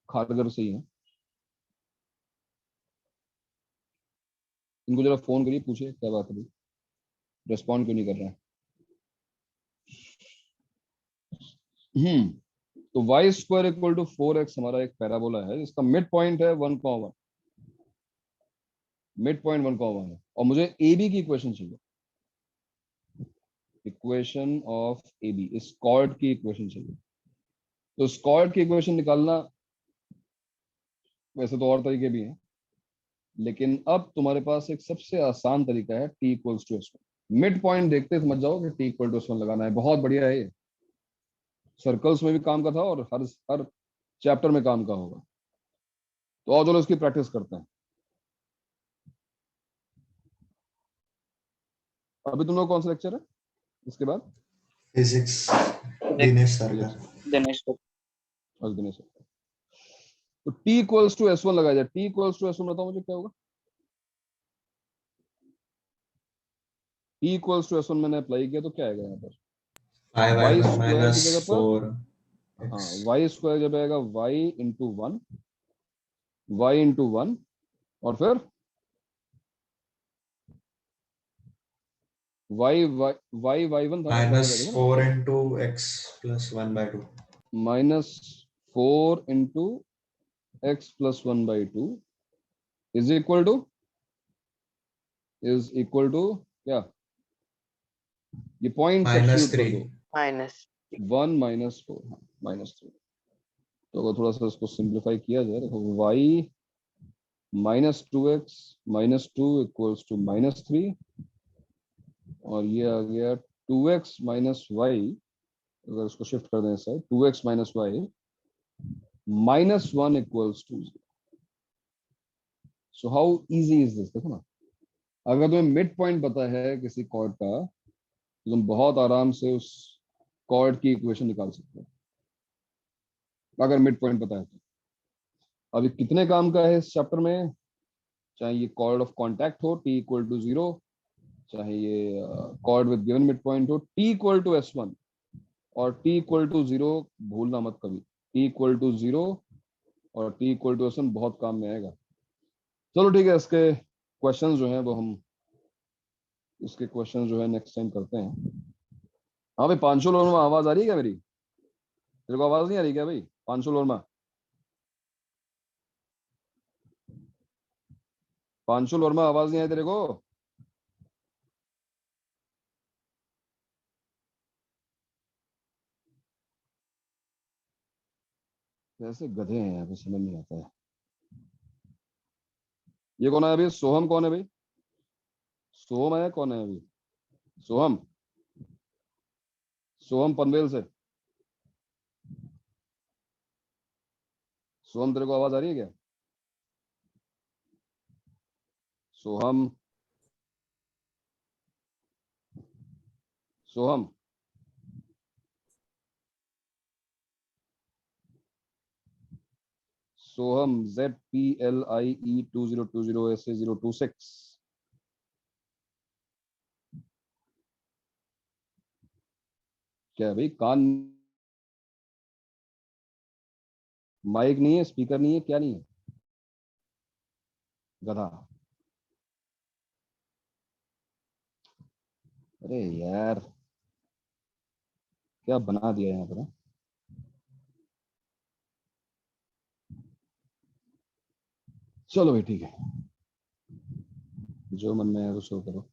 खाटगर से ही है। इनको जरा फोन करिए, पूछिए क्या बात है, रेस्पॉन्ड क्यों नहीं कर रहा है? तो y square equal to 4x हमारा एक पैराबोला है जिसका मिड पॉइंट है 1,1, मिड पॉइंट 1,1 है, और मुझे AB की इक्वेशन चाहिए, इक्वेशन ऑफ AB, इस कॉर्ड की इक्वेशन चाहिए। तो इस कॉर्ड की इक्वेशन निकालना वैसे तो और तरीके भी हैं, लेकिन अब तुम्हारे पास एक सबसे आसान तरीका है, t equals to s1। Mid point देखते समझ जाओ कि t इक्वल टू s1 लगाना है। बहुत बढ़िया है ये, सर्कल्स में भी काम का था और हर चैप्टर में काम का होगा। तो और चलो इसकी प्रैक्टिस करते हैं। अभी तुम लोग कौन सा लेक्चर है इसके बाद? फिजिक्स दिनेश सर का। दिनेश सर। और दिनेश सर। तो t इक्वल्स टू s1 लगाया जाए। t इक्वल्स टू s1 बताओ मुझे क्या होगा? t इक्वल्स टू s1 मैंने अप्लाई किया तो क्या आएगा यहाँ पर? y स्क्वायर की जगह पर, हाँ y स्क्वायर जब आएगा y इंटू 1, y इंटू 1, और फिर y1 था -4 into x plus 1/2 -4 into x plus 1/2 is equal to क्या? ये पॉइंट सब्स्टिट्यूट कर दो, -3 1 -4, हाँ -3। तो अगर थोड़ा सा इसको सिंप्लीफाई किया जाए, देखो y -2x -2 इक्वल्स टू -3, और ये आ गया 2x माइनस वाई। अगर इसको शिफ्ट कर दें इस side, 2x minus y -1 equals to 0। So how easy is this? देखो ना, अगर तुम्हें मिड पॉइंट पता है किसी कॉर्ड का तो तुम बहुत आराम से उस कॉर्ड की इक्वेशन निकाल सकते हो, अगर मिड पॉइंट पता है तो। अभी कितने काम का है इस चैप्टर में, चाहे ये कॉर्ड ऑफ कॉन्टैक्ट हो t इक्वल टू 0, चाहे ये cord with given mid point हो, t इक्वल टू s1 और t इक्वल टू 0 भूलना मत कभी। t इक्वल टू 0 और t इक्वल टू s1 बहुत काम में आएगा। चलो ठीक है, इसके क्वेश्चन जो हैं वो हम इसके क्वेश्चन जो है नेक्स्ट टाइम करते हैं। हाँ भाई, पांचुल वर्मा आवाज आ रही है क्या मेरी? तेरे को आवाज नहीं आ रही क्या भाई पांचुल वर्मा? पांचुल वर्मा आवाज नहीं आई तेरे को? कैसे गधे हैं यहाँ पे, समझ नहीं आता है। ये कौन है अभी? सोहम कौन है भाई? सोहम है, कौन है अभी? सोहम, सोहम पनवेल से। सोहम, तेरे को आवाज आ रही है क्या? सोहम, सोहम। सोहम ZPLIE 2020SA026। क्या है भाई, कान माइक नहीं है, स्पीकर नहीं है, क्या नहीं है? गधा। अरे यार, क्या बना दिया यहाँ पर। चलो भाई ठीक है, जो मन में है वो सो करो।